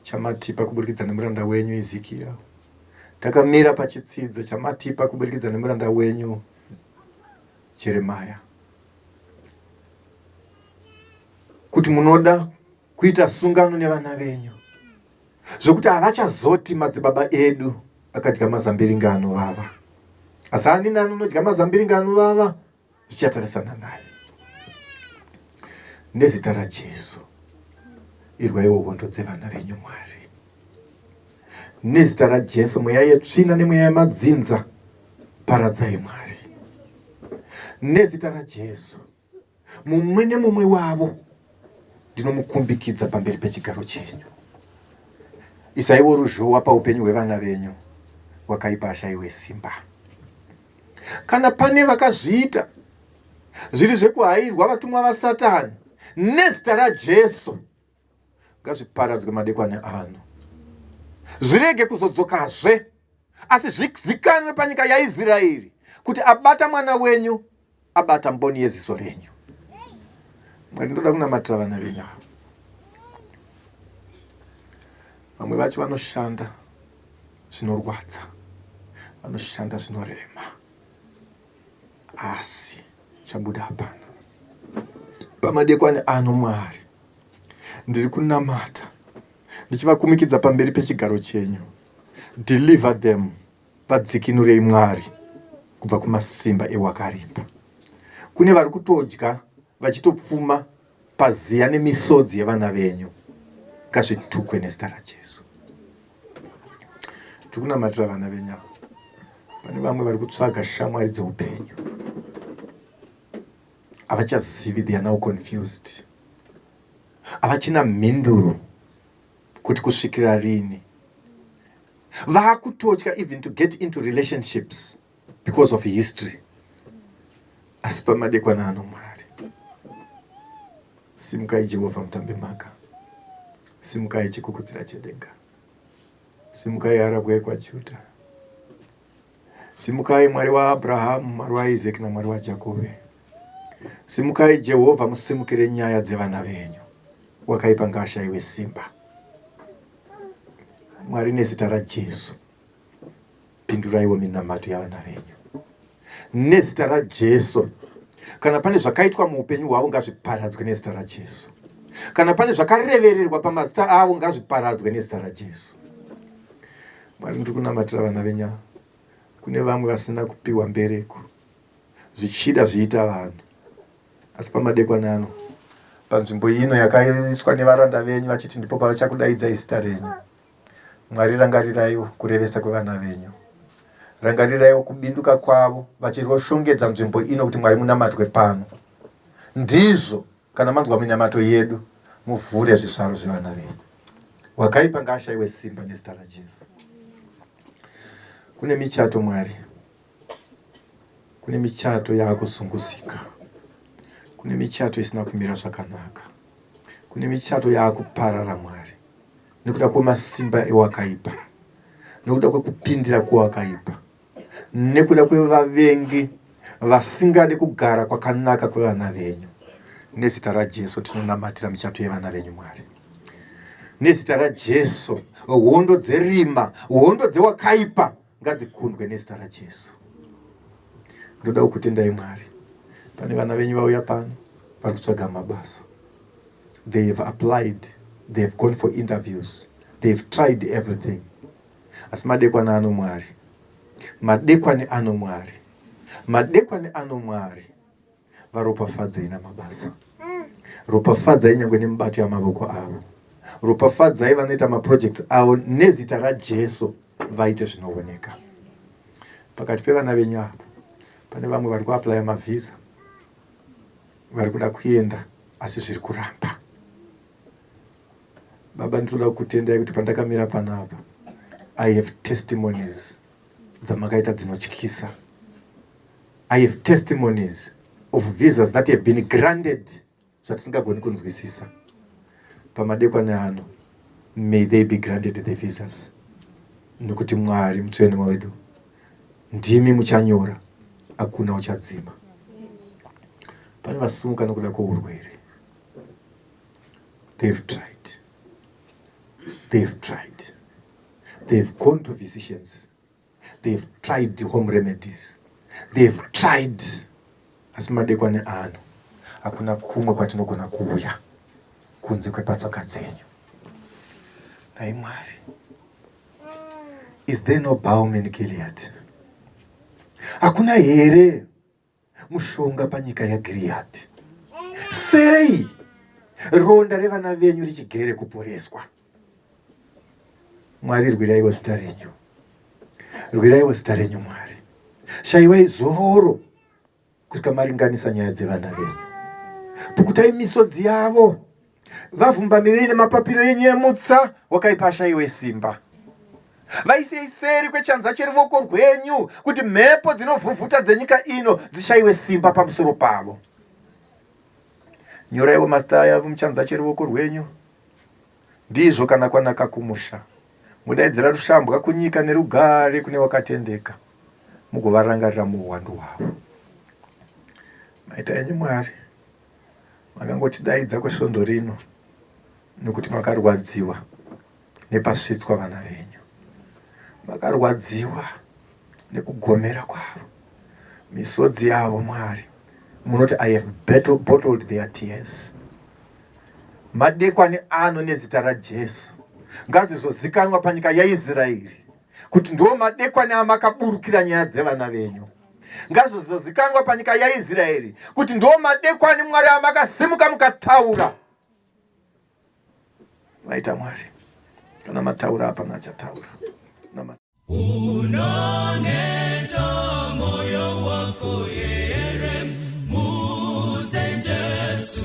Speaker 2: chamatipa kuburikidza nemuranda wenyu Ezekiel. Takamira pachitsidzo chamatipa kuburikidza nemuranda wenyu Jeremiah. Kuti munoda kuita sungano nevana venyu, zvokuti havachazoti madzibaba edu akadya mazambiringa anovava. Asi ani nani unodya mazambiringa anovava, zvichatarisana naye. Nezita raJesu, irwaiwo hondo dzevana venyu Mwari. Nezita raJesu, mweya yetsvina nemweya yemadzinza, paradzai Mwari. Nezita raJesu, mumwe nemumwe wavo ndinomukumbikidza pamberi pechigaro chenyu. Isaiwo ruzhowa paupenyu hwevana venyu, wakaipa ashayiwe simba. Kana pane vakazviita zviri zvekuhayirwa vatumwa vaSatani, nezita raJesu, ngazviparadzwe madekwana ano. Zvirege kuzodzokazve, asi zvizikanwe panyika yaIsraeri kuti abata mwana wenyu, abata mboni yeziso renyu. Mwari, ndoda kunamatira vana venyu. Vamwe vacho vanoshanda zvinorwadza, vanoshanda zvinorema, asi chabuda hapana. Pamadekwana ano Mwari, ndiri kunamata ndichivakumikidza pamberi pechigaro chenyu. Deliver them, vadzikinurei Mwari kubva kumasimba ewakaripa. Kune vari kutodya vachitopfuma paziya nemisodzi yevana venyu, ngazvitukwe nezita raJesu. Tiri kunamatira vana venyu. Pane vamwe vari kutsvaga shamwari dzeupenyu. Havachazivi, they are now confused. Havachina mhinduro kuti kusvikira rini. Vaakutodya even to get into relationships because of history. Asi pamadekwana ano Mwari, simukai Jehovha mutambe mhaka. Simukai chikukudzira chedenga. Simukai Arabwe kwaJudha. Simukai Mwari waAbhrahamu, Mwari waIsaki naMwari waJakove. Simukai Jehovha, musimukire nyaya dzevana venyu. Wakaipa ngaashayiwe simba. Mwari, nezita raJesu, pinduraiwo minamato yavana venyu. Nezita raJesu, kana pane zvakaitwa muupenyu hwavo ngazviparadzwe nezita raJesu. Kana pane zvakarevererwa pamazita avo ngazviparadzwe nezita raJesu. Mwari, ndiri kunamatira vana venyu. Kune vamwe vasina kupiwa mbereko, zvichida zviita vanhu. Asi pamadekwana ano, panzvimbo ino yakaiswa nevaranda venyu vachiti ndipo pavachakudaidzai zita renyu, Mwari, rangariraiwo kurevesa kwevana venyu. Rangariraiwo kubinduka kwavo vachiroshongedza nzvimbo ino kuti Mwari munamatwe pano. Ndizvo kana manzwa minamato yedu, muvhure zvizvaro zvevana venyu. Wakaipa ngaashayiwe simba nezita raJesu. Kune michato Mwari, kune michato yaakuzunguzika. Kune michato isina kumira zvakanaka. Kune michato yaakuparara Mwari, nekuda kwemasimba ewakaipa, nekuda kwekupindira kwewakaipa, nekuda kwevavengi vasingade kugara kwakanaka kwevana venyu. Nezita raJesu tinonamatira michato yevana venyu Mwari. Nezita raJesu, hondo dzerima, hondo dzewakaipa ngadzikundwe nezita raJesu. Ndoda kukutendai Mwari. Pane vana venyu vauya pano vari kutsvaga mabasa. They have applied, they have gone for interviews, they have tried everything. Asi madekwana ano Mwari, madekwane ano Mwari, madekwane ano Mwari, varopafadzai namabasa. Ropafadzai nyangwe nemibato yamavoko avo. Ropafadzai vanoita maprojects avo, nezita raJesu vaite zvinooneka. Pakati pevana venyu avo, pane vamwe vari kuaplaya mavhisa, vari kuda kuenda asi zviri kuramba. Baba ndinoda kutendai kuti pandakamira panapa I have testimonies dzamakaita dzinotyisa. I have testimonies of visas that have been granted zvatisingagoni kunzwisisa. Pamadekwana ano, may they be granted the visas. Nokuti Mwari mutsvene wedu ndimi muchanyora, hakuna uchadzima. Pane vasumuka nokuda kwourwere. They've tried. They've gone to physicians. They've tried home remedies. They've tried. Asi madekwane ano, hakuna kumwe kwatinogona kuuya kunze kwepatsoka dzenyu. Nai Mwari, is there no balm in Gilead? Hakuna here mushonga panyika yaGilead. Sei ronda revana venyu richigere kuporeswa. Mwari, rwiraiwo zita renyu. Rwiraiwo zita renyu Mwari. Shaiwai zororo kusvika maringanisa nyaya dzevana venyu. Pukutai misodzi yavo. Vavhumbamirei nemapapiro enyu emutsa, wakaipa shaiwe simba. Vaisei seri kwechanza cheruoko rwenyu kuti mhepo dzinovhuvhuta dzenyika ino dzishaiwe simba pamusoro pavo. Nyoraiwo mazita avo muchanza cheruoko rwenyu. Ndizvo kana kwanaka kumusha. Mudaidzira rushambwa kunyika nerugare kune wakatendeka. Mugovarangarira muuwandu hwavo. Maita enyu Mwari, makangotidaidza kwesvondo rino nokuti makarwadziwa nepasvitswa vana venyu. Makarwadziwa nekugomera kwavo. Misodzi yavo Mwari, munoti I have bottled their tears. Madekwane ano nezita raJesu ngazizozikanwa panyika yaIsraeri kuti ndo madekwane amakaburukira nyaya dzevana venyu. Ngazizozikanwa panyika yaIsraeri kuti ndo madekwane Mwari amakasimuka mukataura. Maita Mwari, kana mataura hapana achataura.
Speaker 1: Unaneta moyo wako yere, mudze Jesu,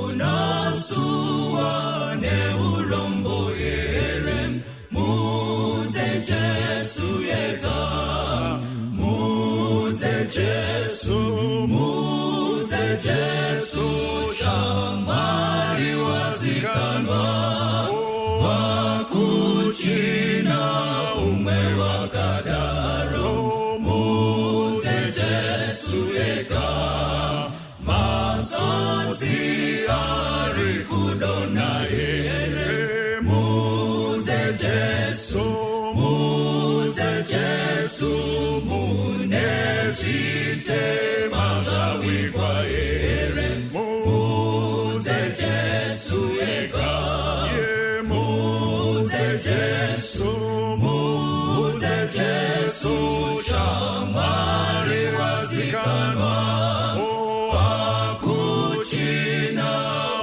Speaker 1: unasua ne urombo yere, mudze Jesu yega, mudze Jesu, shamari wazikanwa. Wakuchina umwe wakadaro, mudze Jesu ega. Masodzi ari kudona here, mudze Jesu, mune zvitema zvawikwa here, mudze Jesu ega. Jesu, shamari wazikanwa. Wakuchina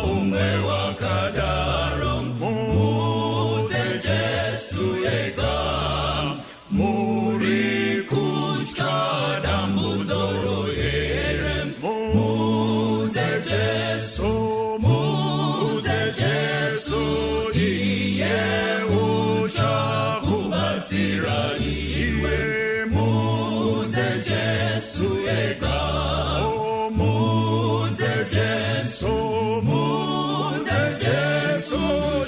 Speaker 1: umwe wakadaro, mudze Jesu ega. Muri kutya dambudzoro here, mudze Jesu, iye uchakubatsira iwe, mudze Jesu ega. Mudze Jesu,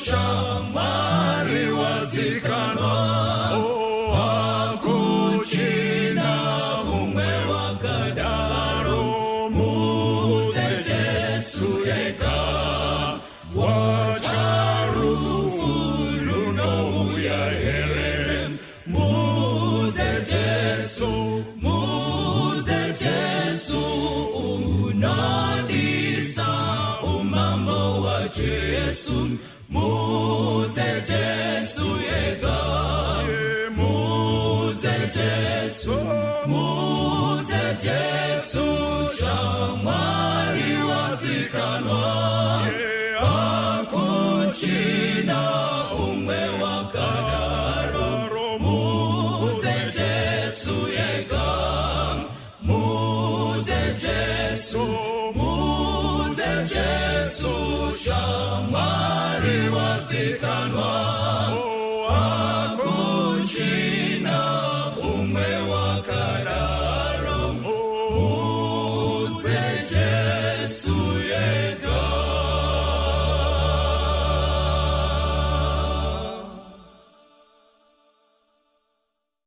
Speaker 1: shamari wazikanwa. Wakuchina umwe wakadaro, mudze Jesu ega. Wacharufu runouya here, mudze Jesu, unadisa umambo wa Jesu, mudze Jesu yega. Mudze Jesu, shamari wazikanwa. Wakuchina umwe wakadaro, mudze Jesu yega. Mudze Jesu, wazikanwa